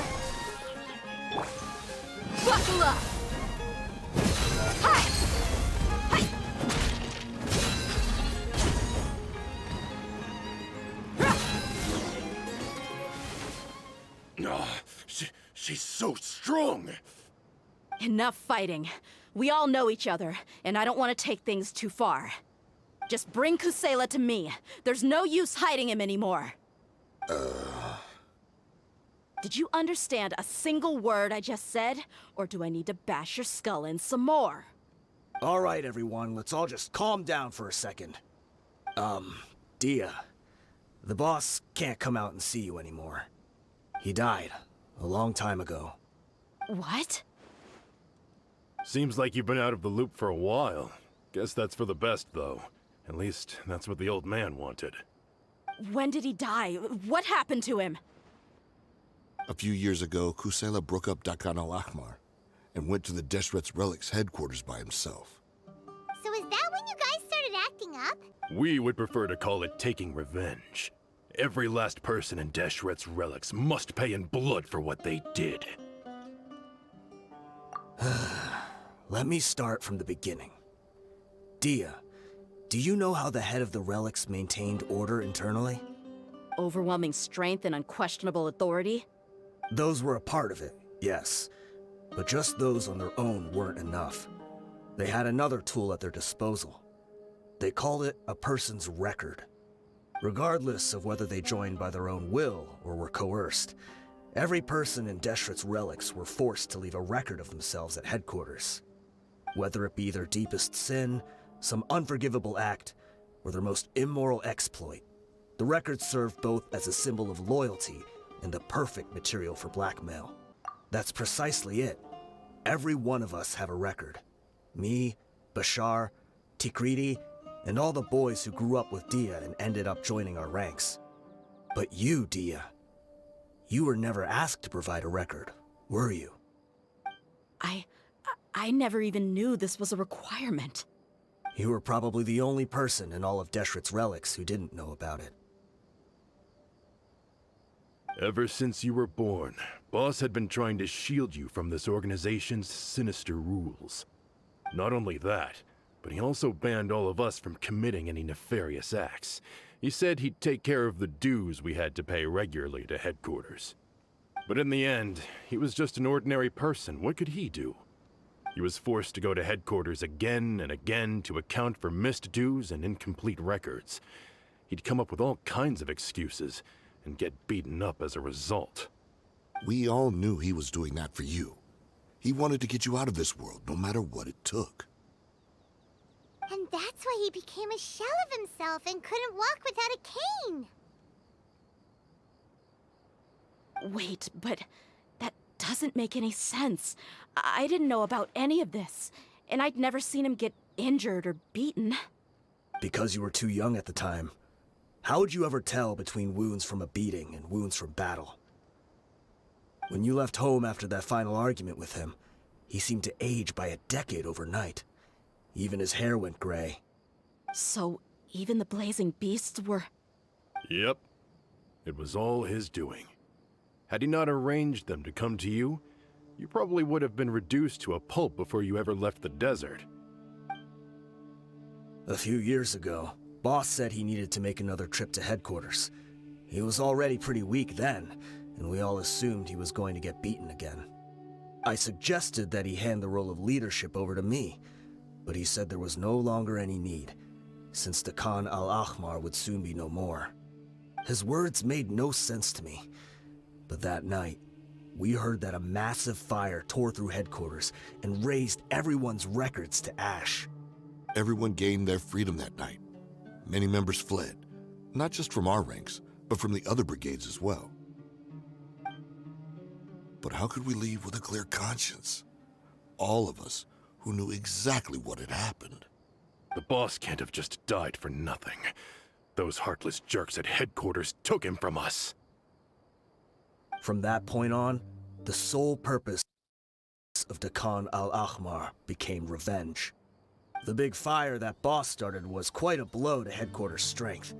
Buckle up! Hi! Oh, she's so strong. Enough fighting. We all know each other, and I don't want to take things too far. Just bring Kusela to me. There's no use hiding him anymore. Did you understand a single word I just said? Or do I need to bash your skull in some more? All right, everyone, let's all just calm down for a second. Dehya, the boss can't come out and see you anymore. He died a long time ago. What? Seems like you've been out of the loop for a while. Guess that's for the best, though. At least, that's what the old man wanted. When did he die? What happened to him? A few years ago, Kusela broke up Dakan al-Ahmar and went to the Deshret's Relics headquarters by himself. So is that when you guys started acting up? We would prefer to call it taking revenge. Every last person in Deshret's Relics must pay in blood for what they did. Let me start from the beginning. Dehya, Do you know how the head of the relics maintained order internally? Overwhelming strength and unquestionable authority? Those were a part of it, yes. But just those on their own weren't enough. They had another tool at their disposal. They called it a person's record. Regardless of whether they joined by their own will or were coerced, every person in Deshret's relics were forced to leave a record of themselves at headquarters. Whether it be their deepest sin, some unforgivable act, or their most immoral exploit, the record served both as a symbol of loyalty and the perfect material for blackmail. That's precisely it. Every one of us have a record. Me, Bashar, Tikriti, and all the boys who grew up with Dehya and ended up joining our ranks. But you, Dehya, you were never asked to provide a record, were you? I never even knew this was a requirement. You were probably the only person in all of Deshret's relics who didn't know about it. Ever since you were born, Boss had been trying to shield you from this organization's sinister rules. Not only that, but he also banned all of us from committing any nefarious acts. He said he'd take care of the dues we had to pay regularly to headquarters. But in the end, he was just an ordinary person. What could he do? He was forced to go to headquarters again and again to account for missed dues and incomplete records. He'd come up with all kinds of excuses and get beaten up as a result. We all knew he was doing that for you. He wanted to get you out of this world, no matter what it took. And that's why he became a shell of himself and couldn't walk without a cane. Wait, but that doesn't make any sense. I didn't know about any of this, and I'd never seen him get injured or beaten. Because you were too young at the time. How would you ever tell between wounds from a beating and wounds from battle? When you left home after that final argument with him, he seemed to age by a decade overnight. Even his hair went gray. So, even the blazing beasts were... Yep. It was all his doing. Had he not arranged them to come to you, you probably would have been reduced to a pulp before you ever left the desert. A few years ago, Boss said he needed to make another trip to headquarters. He was already pretty weak then, and we all assumed he was going to get beaten again. I suggested that he hand the role of leadership over to me, but he said there was no longer any need, since the Khan al-Ahmar would soon be no more. His words made no sense to me, but that night, we heard that a massive fire tore through headquarters and razed everyone's records to ash. Everyone gained their freedom that night. Many members fled, not just from our ranks, but from the other brigades as well. But how could we leave with a clear conscience? All of us who knew exactly what had happened. The boss can't have just died for nothing. Those heartless jerks at headquarters took him from us. From that point on, the sole purpose of the Khan al-Ahmar became revenge. The big fire that Boss started was quite a blow to headquarters' strength.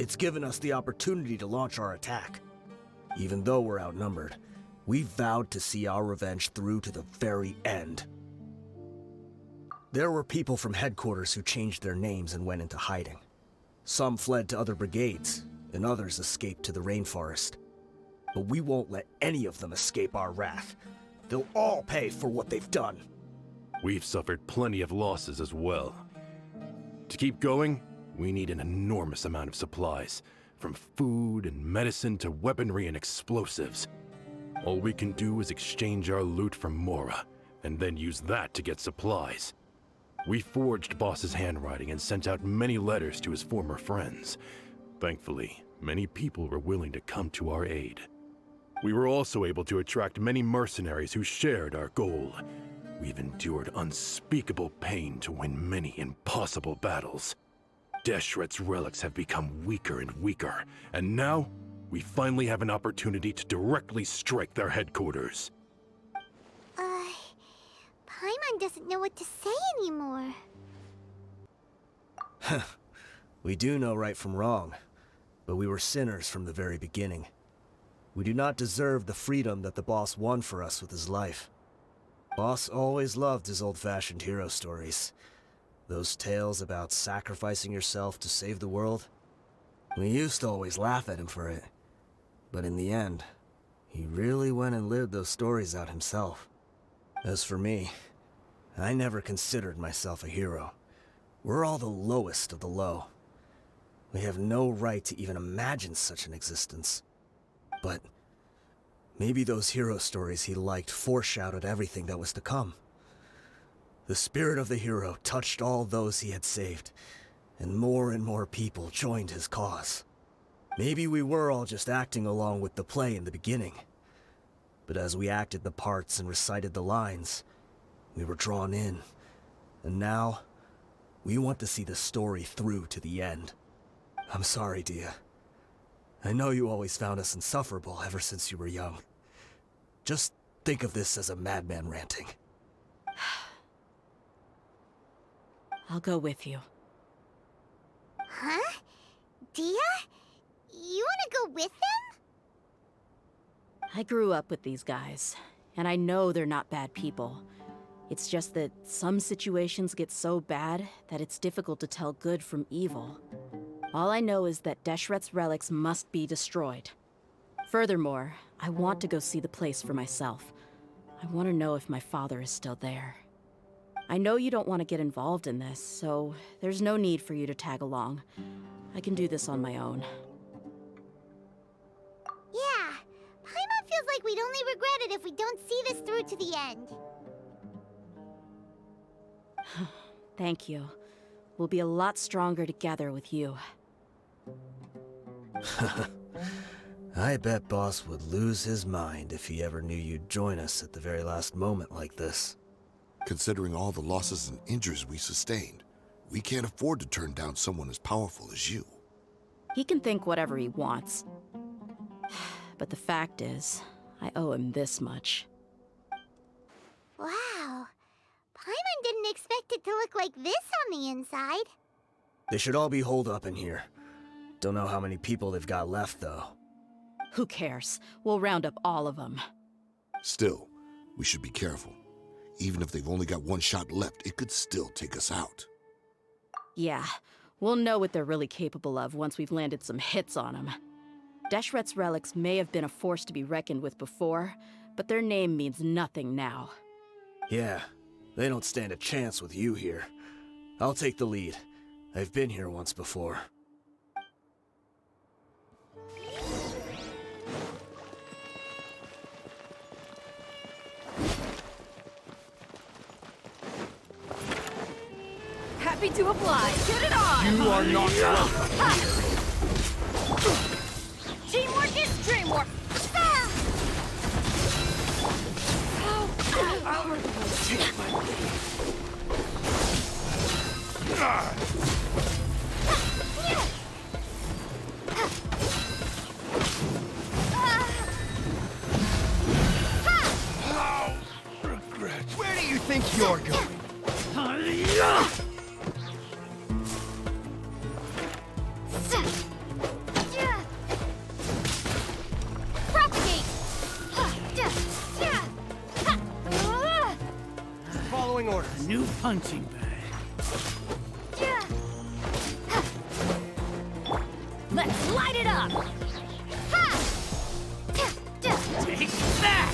It's given us the opportunity to launch our attack. Even though we're outnumbered, we vowed to see our revenge through to the very end. There were people from headquarters who changed their names and went into hiding. Some fled to other brigades, and others escaped to the rainforest. But we won't let any of them escape our wrath. They'll all pay for what they've done. We've suffered plenty of losses as well. To keep going, we need an enormous amount of supplies, from food and medicine to weaponry and explosives. All we can do is exchange our loot from Mora, and then use that to get supplies. We forged Boss's handwriting and sent out many letters to his former friends. Thankfully, many people were willing to come to our aid. We were also able to attract many mercenaries who shared our goal. We've endured unspeakable pain to win many impossible battles. Deshret's relics have become weaker and weaker, and now we finally have an opportunity to directly strike their headquarters. Paimon doesn't know what to say anymore. We do know right from wrong, but we were sinners from the very beginning. We do not deserve the freedom that the boss won for us with his life. Boss always loved his old-fashioned hero stories. Those tales about sacrificing yourself to save the world? We used to always laugh at him for it. But in the end, he really went and lived those stories out himself. As for me, I never considered myself a hero. We're all the lowest of the low. We have no right to even imagine such an existence. But maybe those hero stories he liked foreshadowed everything that was to come. The spirit of the hero touched all those he had saved, and more people joined his cause. Maybe we were all just acting along with the play in the beginning. But as we acted the parts and recited the lines, we were drawn in. And now, we want to see the story through to the end. I'm sorry, Dehya. I know you always found us insufferable ever since you were young. Just think of this as a madman ranting. I'll go with you. Huh? Dehya? You wanna go with them? I grew up with these guys, and I know they're not bad people. It's just that some situations get so bad that it's difficult to tell good from evil. All I know is that Deshret's relics must be destroyed. Furthermore, I want to go see the place for myself. I want to know if my father is still there. I know you don't want to get involved in this, so there's no need for you to tag along. I can do this on my own. Yeah. Paimon feels like we'd only regret it if we don't see this through to the end. Thank you. We'll be a lot stronger together with you. I bet Boss would lose his mind if he ever knew you'd join us at the very last moment like this. Considering all the losses and injuries we sustained, we can't afford to turn down someone as powerful as you. He can think whatever he wants. But the fact is, I owe him this much. Wow. Paimon didn't expect it to look like this on the inside. They should all be holed up in here. Don't know how many people they've got left, though. Who cares? We'll round up all of them. Still, we should be careful. Even if they've only got one shot left, it could still take us out. Yeah, we'll know what they're really capable of once we've landed some hits on them. Deshret's relics may have been a force to be reckoned with before, but their name means nothing now. Yeah, they don't stand a chance with you here. I'll take the lead. I've been here once before. Happy to oblige. Get it on! You are not welcome. Teamwork is dreamwork! Take my regret. Where do you think you're going? Propagate! Following orders. New punching bag. Let's light it up! Take that!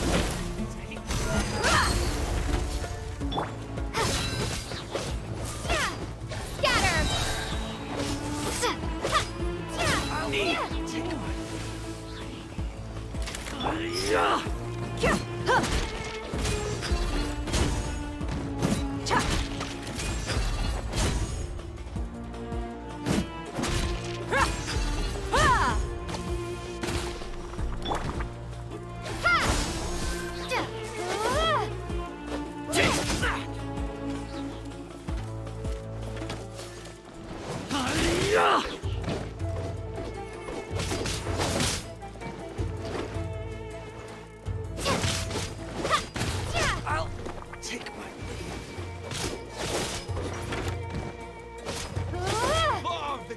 Scatter! I'll take my Oh, the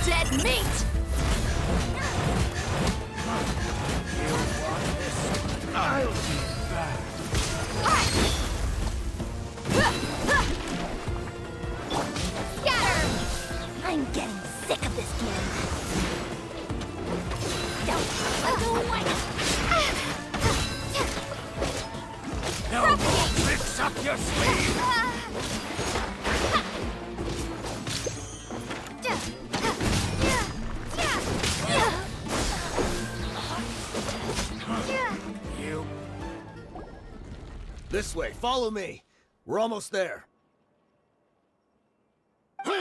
Dead meat! I'll be back. Scatter! I'm getting sick of this game. Don't go away! Elbow, fix up your sleeve. You. This way, follow me. We're almost there. Wait!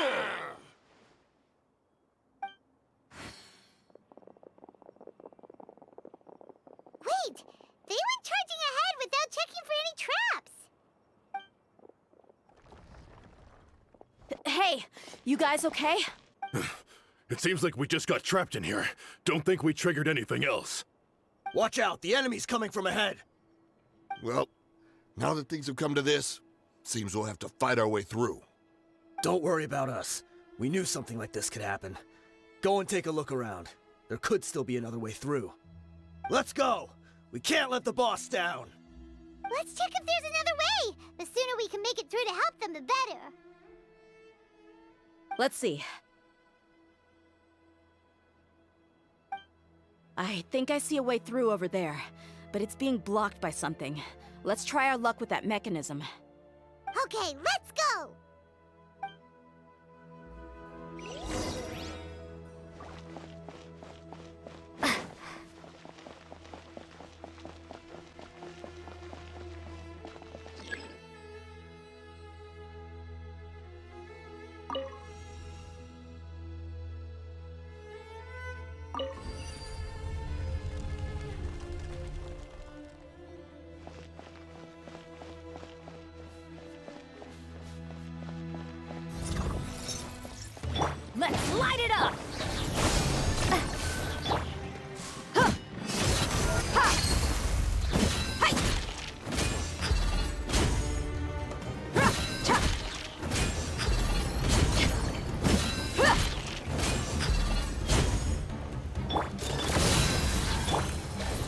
They went charging ahead without checking for any traps! Hey, you guys okay? It seems like we just got trapped in here. Don't think we triggered anything else. Watch out, the enemy's coming from ahead. Well, now that things have come to this, seems we'll have to fight our way through. Don't worry about us. We knew something like this could happen. Go and take a look around. There could still be another way through. Let's go! We can't let the boss down! Let's check if there's another way! The sooner we can make it through to help them, the better. Let's see. I think I see a way through over there, but it's being blocked by something. Let's try our luck with that mechanism. Okay, let's go! Let's light it up!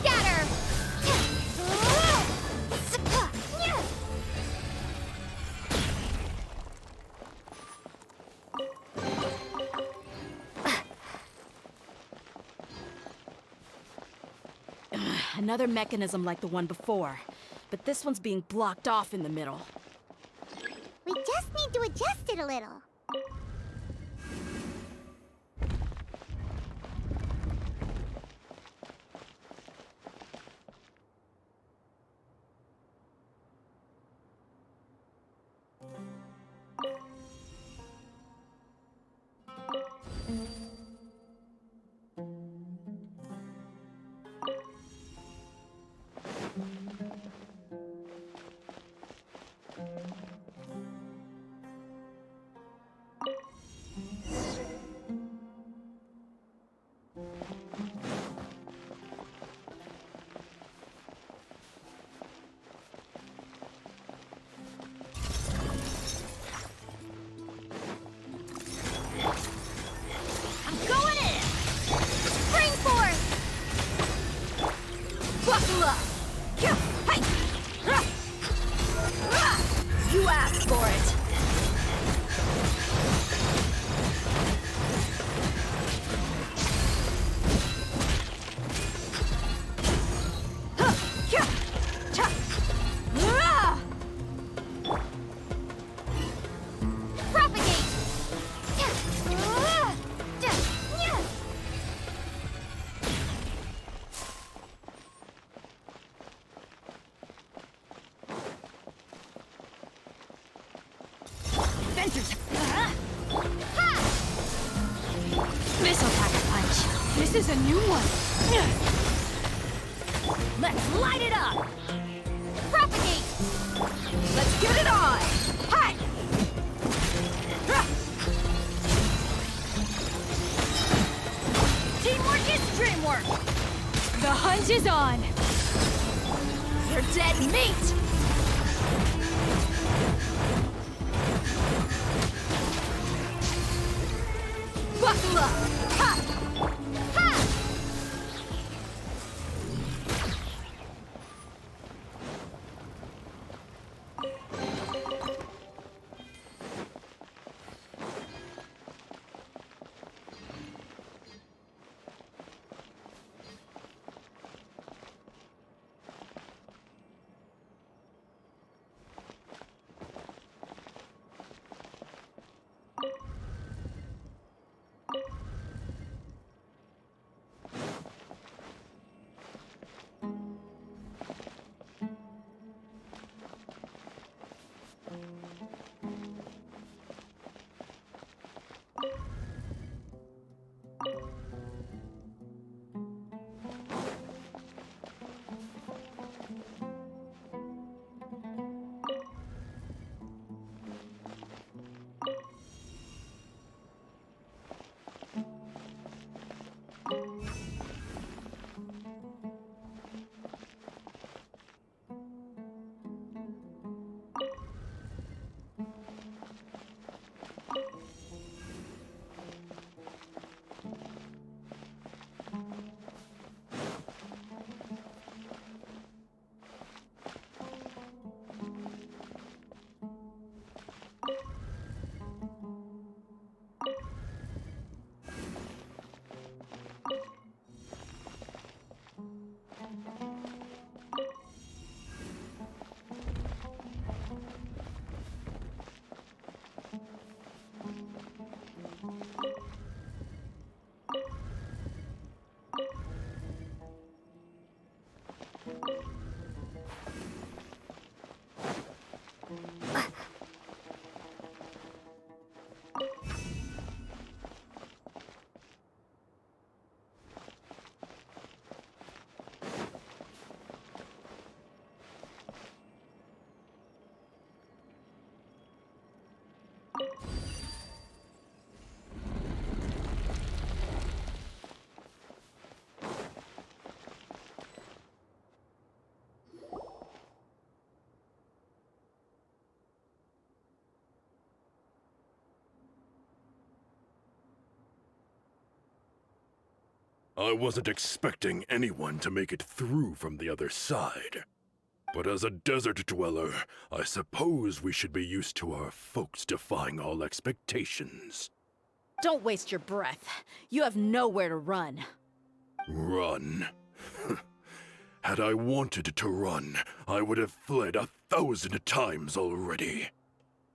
Scatter! Another mechanism like the one before, but this one's being blocked off in the middle. We just need to adjust it a little. I'm going in! Spring force! Buckle up! Hey! You asked for it! Propagate! Venture's... Missile pack-a-punch! This is a new one! Let's light it up! Propagate! Let's get it on! Hi! Teamwork is dreamwork! The hunt is on! You're dead meat! Buckle up! Ha! Ha! I wasn't expecting anyone to make it through from the other side. But as a desert dweller, I suppose we should be used to our folks defying all expectations. Don't waste your breath. You have nowhere to run. Run? Had I wanted to run, I would have fled 1,000 times already.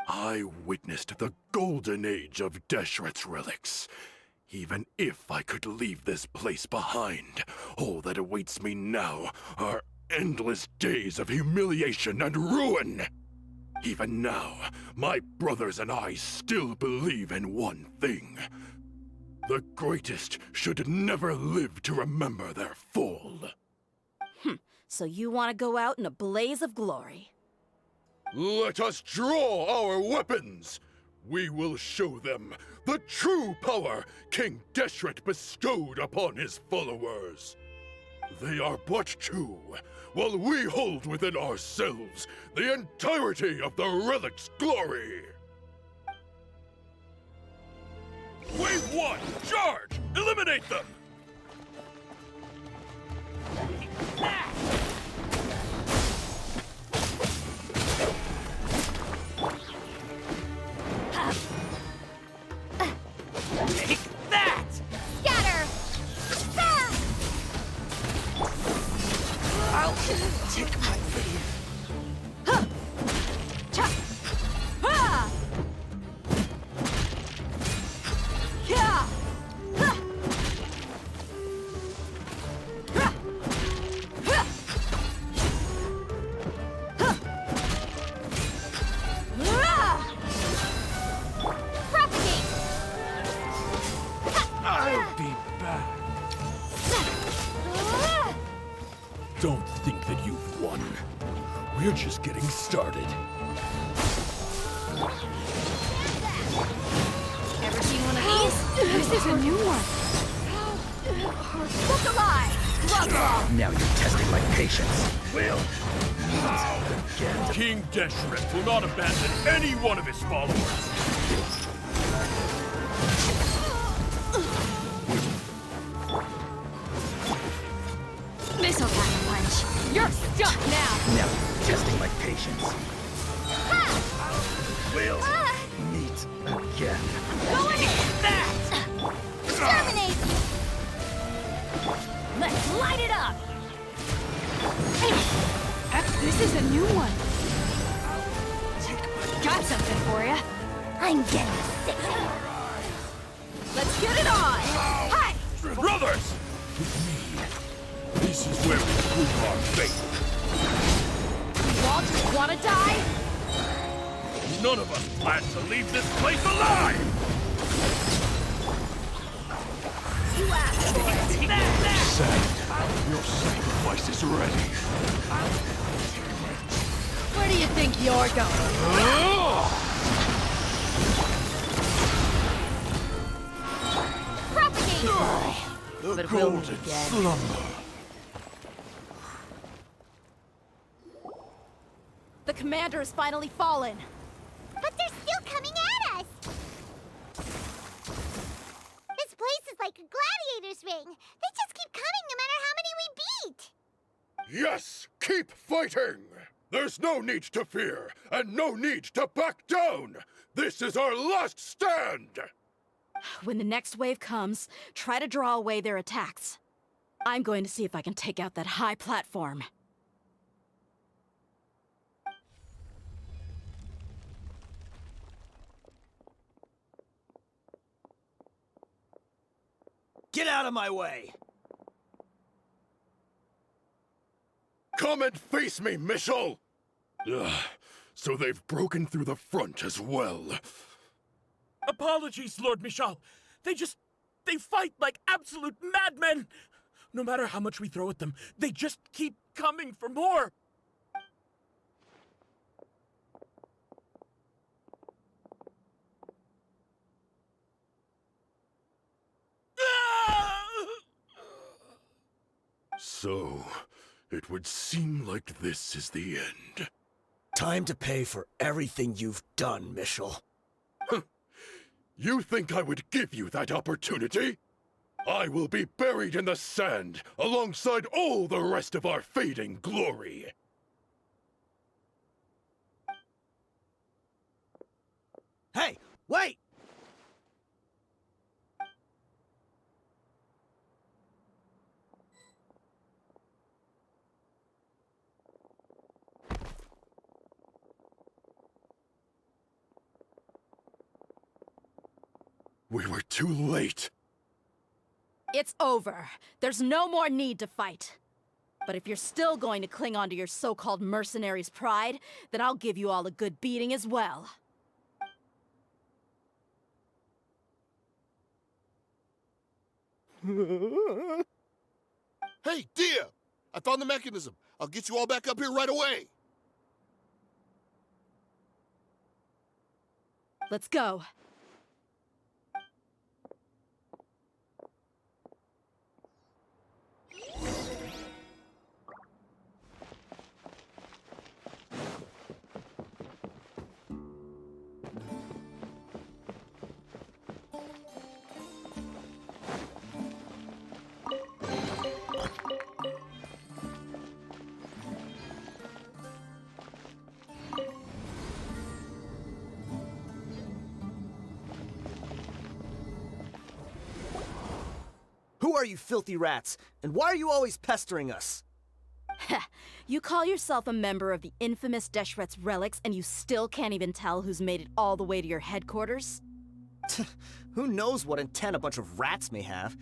I witnessed the golden age of Deshret's relics. Even if I could leave this place behind, all that awaits me now are endless days of humiliation and ruin. Even now, my brothers and I still believe in one thing. The greatest should never live to remember their fall. So you want to go out in a blaze of glory? Let us draw our weapons! We will show them the true power King Deshret bestowed upon his followers. They are but two, while we hold within ourselves the entirety of the relic's glory. Wave 1, charge! Eliminate them! Take that! Scatter! I'll take my leave. Huh. Cha. Ha. Yeah. Ha. Ha. Ha. Ha. Ah. Propagate. I'll be back. Don't think that you've won. We're just getting started. Ever seen one of these? This is a new one. Look alive! Gloves off! Now you're testing my patience. Will! King Deshret will not abandon any one of his followers. Missile pack a punch. You're stuck now. Now you're testing my patience. Will! Meet again. Go in that! Terminate! Let's light it up! This is a new one. Got something for you. I'm getting sick. Let's get it on! Hi! Brothers! This is where we prove our faith. You all just wanna die? None of us plan to leave this place alive! You asked for it. Send. Your sacrifice is ready. Where do you think you're going? Propagate! But we'll meet again. Slumber. The commander has finally fallen. But they're still coming at us! This place is like a gladiator's ring. They just keep coming no matter how many we beat! Yes, keep fighting! There's no need to fear, and no need to back down! This is our last stand! When the next wave comes, try to draw away their attacks. I'm going to see if I can take out that high platform. Get out of my way! Come and face me, Michel! So they've broken through the front as well. Apologies, Lord Michal. They fight like absolute madmen. No matter how much we throw at them, they just keep coming for more. So, it would seem like this is the end. Time to pay for everything you've done, Michel. You think I would give you that opportunity? I will be buried in the sand alongside all the rest of our fading glory. Hey, wait! We were too late. It's over. There's no more need to fight. But if you're still going to cling on to your so-called mercenary's pride, then I'll give you all a good beating as well. Hey, Dehya! I found the mechanism. I'll get you all back up here right away. Let's go. Who are you filthy rats? And why are you always pestering us? You call yourself a member of the infamous Deshret's relics, and you still can't even tell who's made it all the way to your headquarters? Who knows what intent a bunch of rats may have?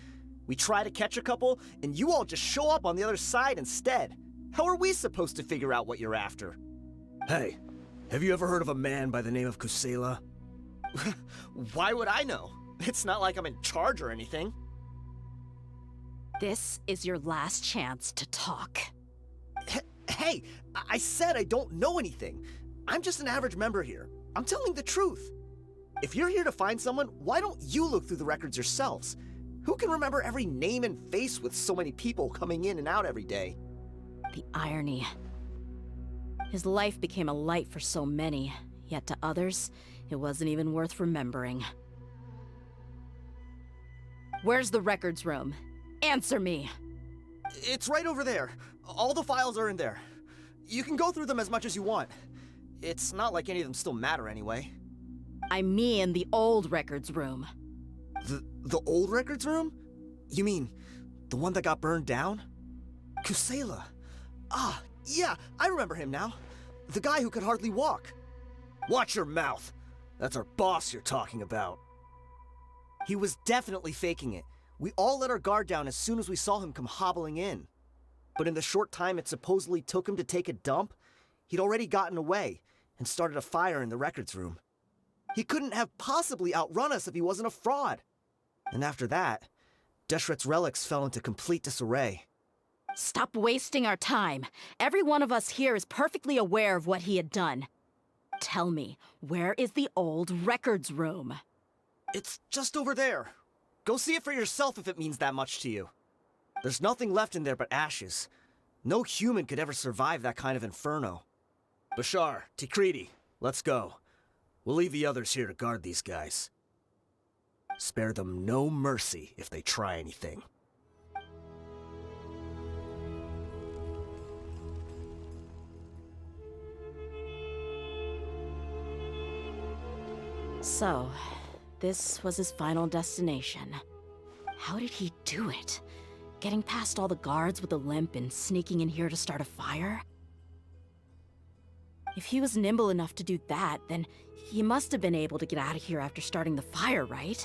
We try to catch a couple, and you all just show up on the other side instead. How are we supposed to figure out what you're after? Hey, have you ever heard of a man by the name of Kusela? Why would I know? It's not like I'm in charge or anything. This is your last chance to talk. Hey, I said I don't know anything. I'm just an average member here. I'm telling the truth. If you're here to find someone, why don't you look through the records yourselves? Who can remember every name and face with so many people coming in and out every day? The irony. His life became a light for so many, yet to others, it wasn't even worth remembering. Where's the records room? Answer me! It's right over there. All the files are in there. You can go through them as much as you want. It's not like any of them still matter anyway. I mean the old records room. The old records room? You mean the one that got burned down? Kusela. Ah, yeah, I remember him now. The guy who could hardly walk. Watch your mouth. That's our boss you're talking about. He was definitely faking it. We all let our guard down as soon as we saw him come hobbling in. But in the short time it supposedly took him to take a dump, he'd already gotten away and started a fire in the records room. He couldn't have possibly outrun us if he wasn't a fraud. And after that, Deshret's relics fell into complete disarray. Stop wasting our time. Every one of us here is perfectly aware of what he had done. Tell me, where is the old records room? It's just over there. Go see it for yourself if it means that much to you. There's nothing left in there but ashes. No human could ever survive that kind of inferno. Bashar, Tikriti, let's go. We'll leave the others here to guard these guys. Spare them no mercy if they try anything. So, this was his final destination. How did he do it? Getting past all the guards with a limp and sneaking in here to start a fire? If he was nimble enough to do that, then he must have been able to get out of here after starting the fire, right?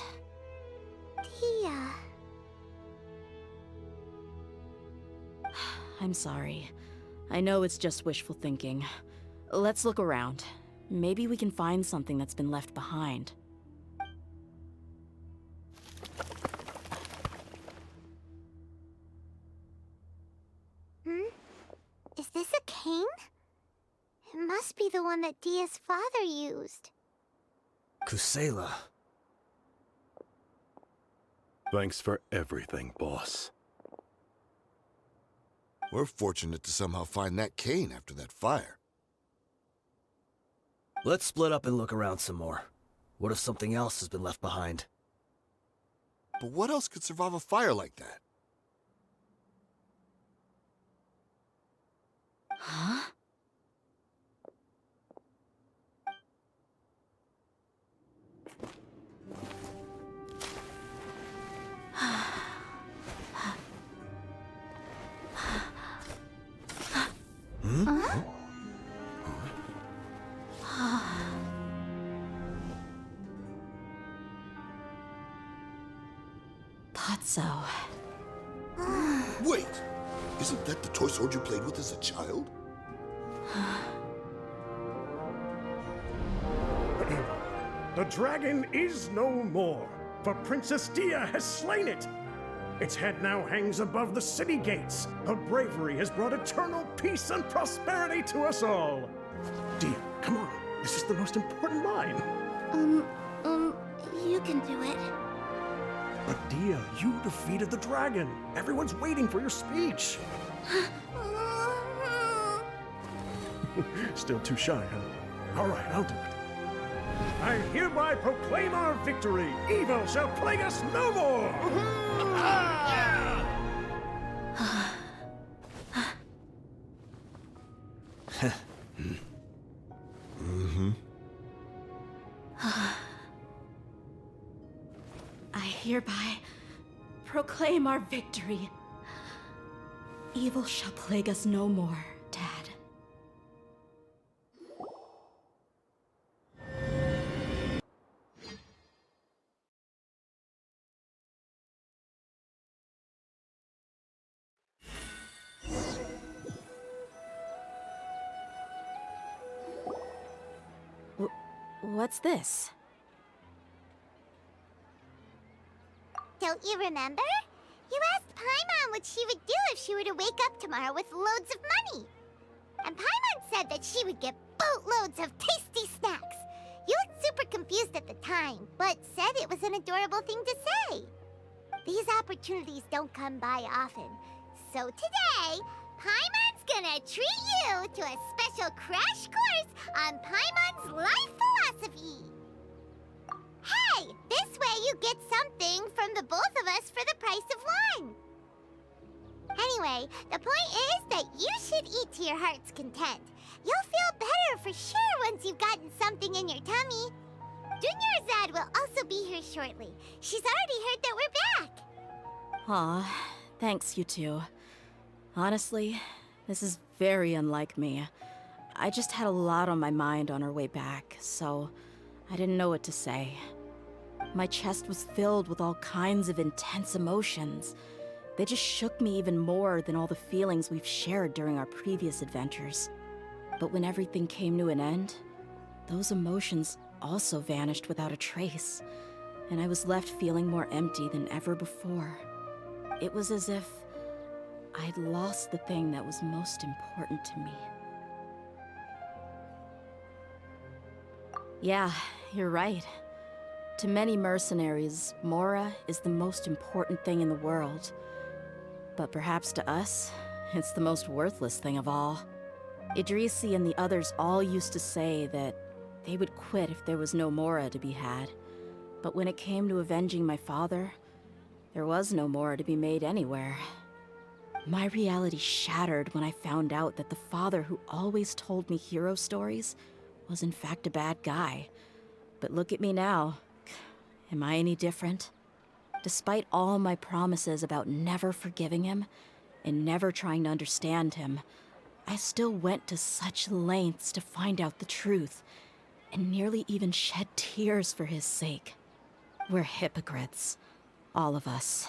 Dehya. I'm sorry. I know it's just wishful thinking. Let's look around. Maybe we can find something that's been left behind. Is this a cane? It must be the one that Dehya's father used. Kusela. Thanks for everything, boss. We're fortunate to somehow find that cane after that fire. Let's split up and look around some more. What if something else has been left behind? But what else could survive a fire like that? Huh? Thought so. Wait! Isn't that the toy sword you played with as a child? The dragon is no more, for Princess Dehya has slain it. Its head now hangs above the city gates. Her bravery has brought eternal peace and prosperity to us all. Dehya, come on. This is the most important line. You can do it. But Dehya, you defeated the dragon. Everyone's waiting for your speech. Still too shy, huh? All right, I'll do it. I hereby proclaim our victory. Evil shall plague us no more. I hereby proclaim our victory. Evil shall plague us no more, Dad. What's this? Don't you remember? You asked Paimon what she would do if she were to wake up tomorrow with loads of money. And Paimon said that she would get boatloads of tasty snacks. You looked super confused at the time, but said it was an adorable thing to say. These opportunities don't come by often. So today, Paimon's gonna treat you to a special crash course on Paimon's life philosophy. Hey, this way you get something from the both of us for the price of one. Anyway, the point is that you should eat to your heart's content. You'll feel better for sure once you've gotten something in your tummy. Junior Azad will also be here shortly. She's already heard that we're back. Aw, thanks, you two. Honestly, this is very unlike me. I just had a lot on my mind on our way back, so I didn't know what to say. My chest was filled with all kinds of intense emotions. They just shook me even more than all the feelings we've shared during our previous adventures. But when everything came to an end, those emotions also vanished without a trace, and I was left feeling more empty than ever before. It was as if I'd lost the thing that was most important to me. Yeah, you're right. To many mercenaries, Mora is the most important thing in the world. But perhaps to us, it's the most worthless thing of all. Idrisi and the others all used to say that they would quit if there was no Mora to be had. But when it came to avenging my father, there was no Mora to be made anywhere. My reality shattered when I found out that the father who always told me hero stories was in fact a bad guy. But look at me now. Am I any different? Despite all my promises about never forgiving him and never trying to understand him, I still went to such lengths to find out the truth, and nearly even shed tears for his sake. We're hypocrites, all of us.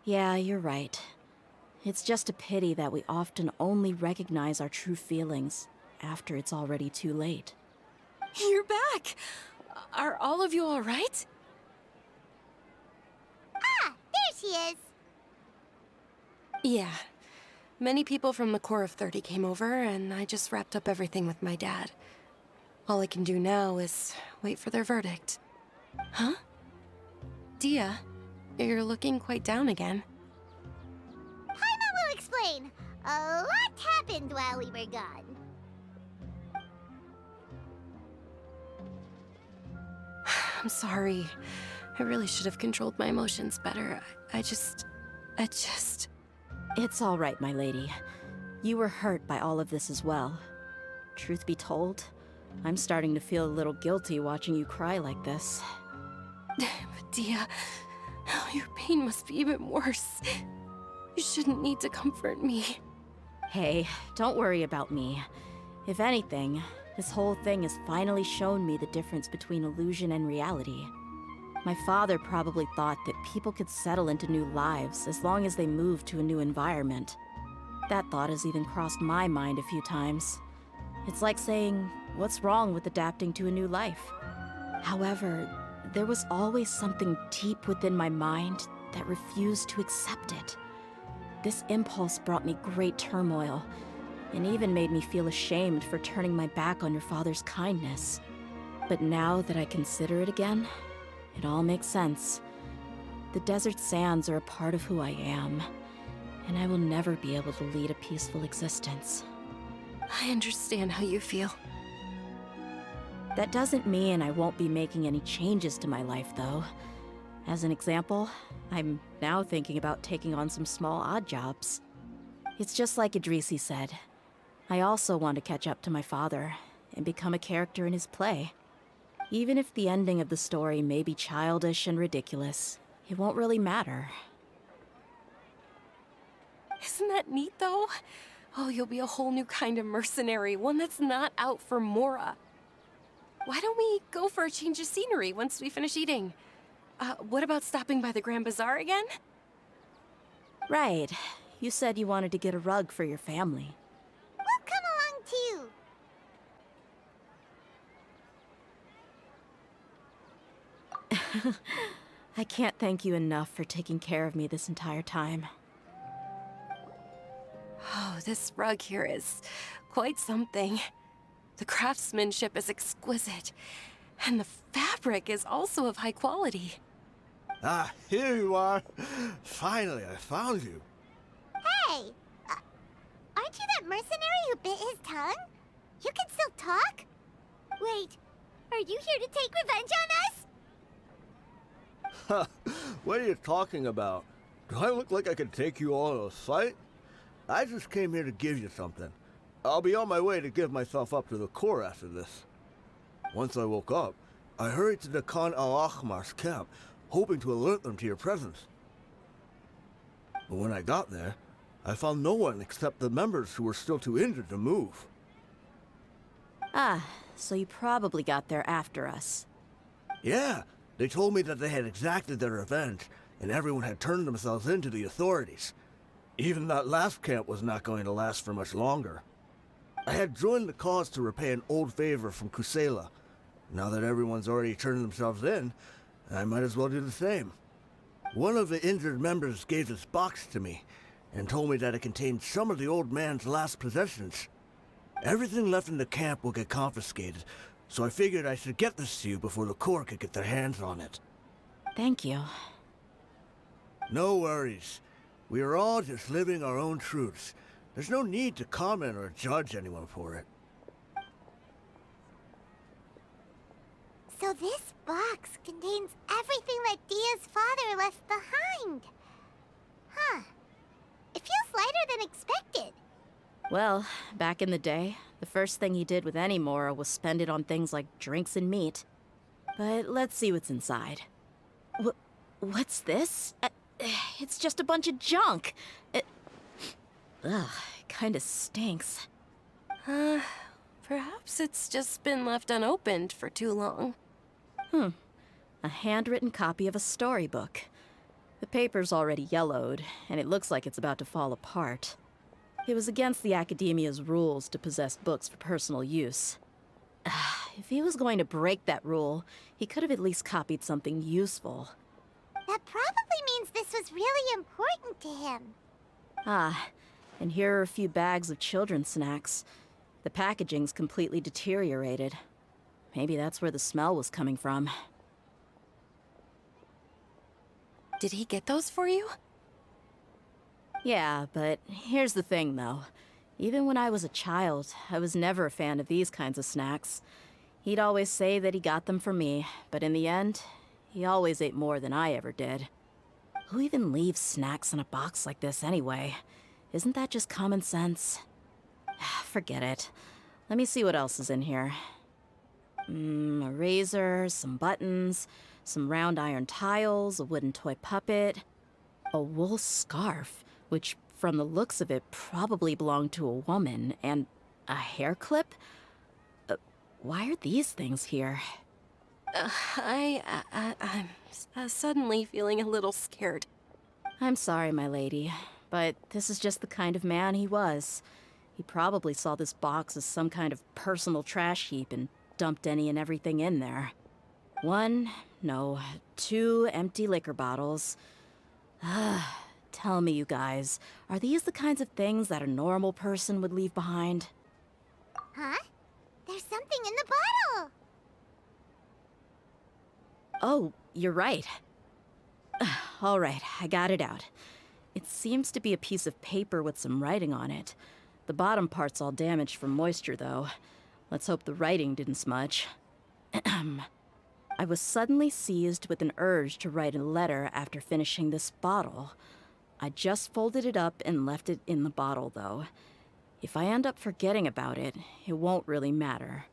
Yeah, you're right. It's just a pity that we often only recognize our true feelings after it's already too late. You're back! Are all of you all right? Ah, there she is. Yeah. Many people from the Corps of 30 came over, and I just wrapped up everything with my dad. All I can do now is wait for their verdict. Huh? Dehya, you're looking quite down again. Paimon will explain. A lot happened while we were gone. I'm sorry. I really should have controlled my emotions better. I just... It's all right, my lady. You were hurt by all of this as well. Truth be told, I'm starting to feel a little guilty watching you cry like this. But Dehya, your pain must be even worse. You shouldn't need to comfort me. Hey, don't worry about me. If anything, this whole thing has finally shown me the difference between illusion and reality. My father probably thought that people could settle into new lives as long as they moved to a new environment. That thought has even crossed my mind a few times. It's like saying, what's wrong with adapting to a new life? However, there was always something deep within my mind that refused to accept it. This impulse brought me great turmoil, and even made me feel ashamed for turning my back on your father's kindness. But now that I consider it again, it all makes sense. The desert sands are a part of who I am, and I will never be able to lead a peaceful existence. I understand how you feel. That doesn't mean I won't be making any changes to my life, though. As an example, I'm now thinking about taking on some small odd jobs. It's just like Idrisi said. I also want to catch up to my father and become a character in his play. Even if the ending of the story may be childish and ridiculous, it won't really matter. Isn't that neat, though? Oh, you'll be a whole new kind of mercenary, one that's not out for Mora. Why don't we go for a change of scenery once we finish eating? What about stopping by the Grand Bazaar again? Right. You said you wanted to get a rug for your family. We'll come along too. I can't thank you enough for taking care of me this entire time. Oh, this rug here is quite something. The craftsmanship is exquisite, and the fabric is also of high quality. Ah, here you are. Finally, I found you. Hey! Aren't you that mercenary who bit his tongue? You can still talk? Wait, are you here to take revenge on us? What are you talking about? Do I look like I can take you all in a fight? I just came here to give you something. I'll be on my way to give myself up to the Corps after this. Once I woke up, I hurried to the Khan al-Ahmar's camp, hoping to alert them to your presence. But when I got there, I found no one except the members who were still too injured to move. Ah, so you probably got there after us. Yeah, they told me that they had exacted their revenge, and everyone had turned themselves in to the authorities. Even that last camp was not going to last for much longer. I had joined the cause to repay an old favor from Kusela. Now that everyone's already turned themselves in, I might as well do the same. One of the injured members gave this box to me, and told me that it contained some of the old man's last possessions. Everything left in the camp will get confiscated, so I figured I should get this to you before the Corps could get their hands on it. Thank you. No worries. We are all just living our own truths. There's no need to comment or judge anyone for it. So this box contains everything that Dehya's father left behind. Huh. It feels lighter than expected. Well, back in the day, the first thing he did with any Mora was spend it on things like drinks and meat. But let's see what's inside. What's this? It's just a bunch of junk. Ugh, it kinda stinks. Perhaps it's just been left unopened for too long. A handwritten copy of a storybook. The paper's already yellowed, and it looks like it's about to fall apart. It was against the Academia's rules to possess books for personal use. If he was going to break that rule, he could have at least copied something useful. That probably means this was really important to him. And here are a few bags of children's snacks. The packaging's completely deteriorated. Maybe that's where the smell was coming from. Did he get those for you? Yeah, but here's the thing, though. Even when I was a child, I was never a fan of these kinds of snacks. He'd always say that he got them for me, but in the end, he always ate more than I ever did. Who even leaves snacks in a box like this anyway? Isn't that just common sense? Forget it. Let me see what else is in here. A razor, some buttons, some round iron tiles, a wooden toy puppet, a wool scarf, which from the looks of it probably belonged to a woman, and a hair clip? Why are these things here? I'm suddenly feeling a little scared. I'm sorry, my lady, but this is just the kind of man he was. He probably saw this box as some kind of personal trash heap and dumped any and everything in there. 2 empty liquor bottles. Tell me, you guys, are these the kinds of things that a normal person would leave behind? Huh? There's something in the bottle! Oh, you're right. All right, I got it out. It seems to be a piece of paper with some writing on it. The bottom part's all damaged from moisture, though. Let's hope the writing didn't smudge. I was suddenly seized with an urge to write a letter after finishing this bottle. I just folded it up and left it in the bottle, though. If I end up forgetting about it, it won't really matter.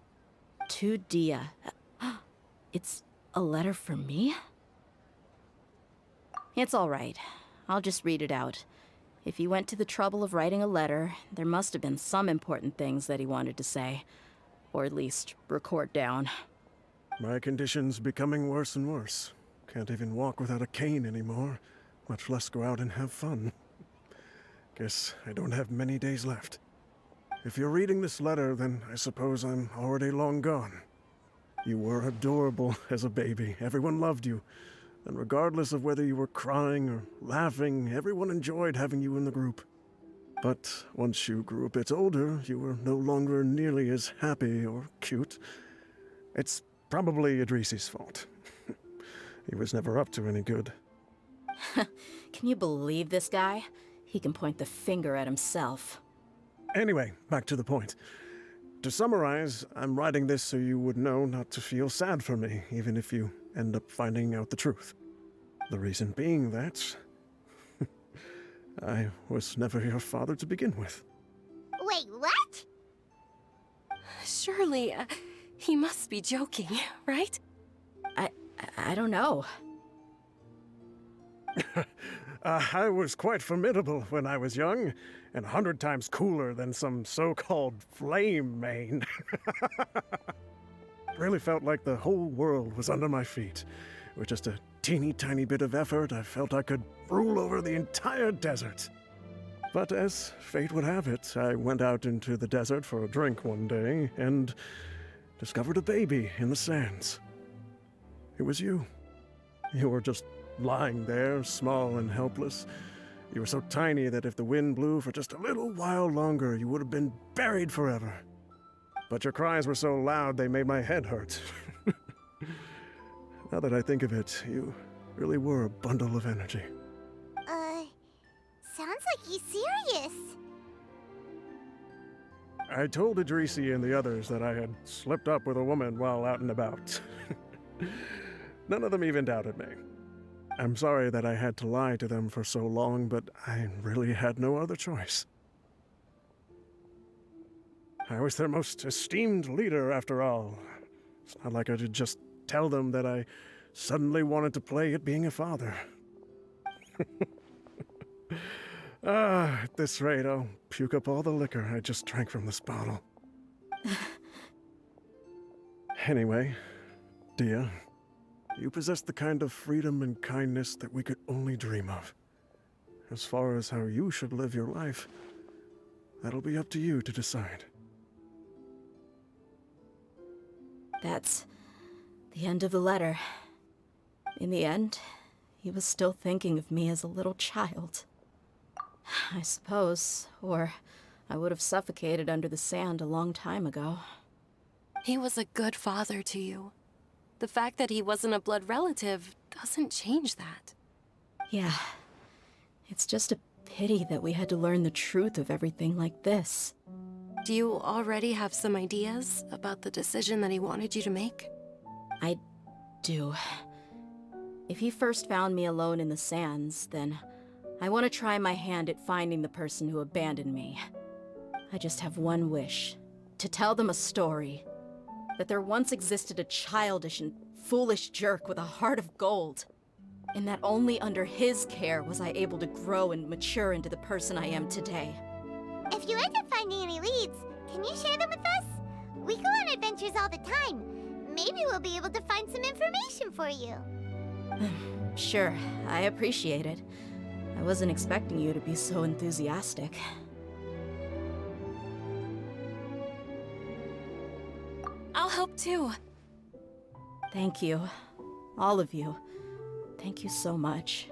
To Dehya. It's a letter for me? It's all right. I'll just read it out. If he went to the trouble of writing a letter, there must have been some important things that he wanted to say. Or at least record down. My condition's becoming worse and worse. Can't even walk without a cane anymore, much less go out and have fun. Guess I don't have many days left. If you're reading this letter, then I suppose I'm already long gone. You were adorable as a baby. Everyone loved you. And regardless of whether you were crying or laughing, everyone enjoyed having you in the group. But once you grew a bit older, you were no longer nearly as happy or cute. It's probably Idrisi's fault. He was never up to any good. Can you believe this guy? He can point the finger at himself. Anyway, back to the point. To summarize, I'm writing this so you would know not to feel sad for me, even if you end up finding out the truth. The reason being that I was never your father to begin with. Wait, what? Surely, he must be joking, right? I don't know. I was quite formidable when I was young, and 100 times cooler than some so-called flame main. Really felt like the whole world was under my feet. With just a teeny tiny bit of effort, I felt I could rule over the entire desert. But as fate would have it, I went out into the desert for a drink one day and discovered a baby in the sands. It was you. You were just lying there, small and helpless. You were so tiny that if the wind blew for just a little while longer, you would have been buried forever. But your cries were so loud they made my head hurt. Now that I think of it, you really were a bundle of energy. Sounds like he's serious. I told Idrisi and the others that I had slipped up with a woman while out and about. None of them even doubted me. I'm sorry that I had to lie to them for so long, but I really had no other choice. I was their most esteemed leader, after all. It's not like I could just tell them that I suddenly wanted to play at being a father. At this rate, I'll puke up all the liquor I just drank from this bottle. Anyway, Dehya, you possess the kind of freedom and kindness that we could only dream of. As far as how you should live your life, that'll be up to you to decide. That's the end of the letter. In the end, he was still thinking of me as a little child. I suppose, or I would have suffocated under the sand a long time ago. He was a good father to you. The fact that he wasn't a blood relative doesn't change that. Yeah. It's just a pity that we had to learn the truth of everything like this. Do you already have some ideas about the decision that he wanted you to make? I do. If he first found me alone in the sands, then I want to try my hand at finding the person who abandoned me. I just have one wish. To tell them a story. That there once existed a childish and foolish jerk with a heart of gold. And that only under his care was I able to grow and mature into the person I am today. If you end up finding any leads, can you share them with us? We go on adventures all the time. Maybe we'll be able to find some information for you. Sure, I appreciate it. I wasn't expecting you to be so enthusiastic. I'll help too. Thank you. All of you. Thank you so much.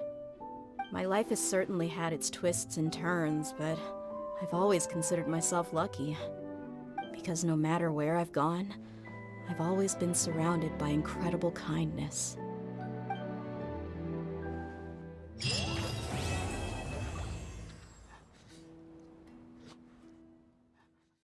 My life has certainly had its twists and turns, but I've always considered myself lucky. Because no matter where I've gone, I've always been surrounded by incredible kindness.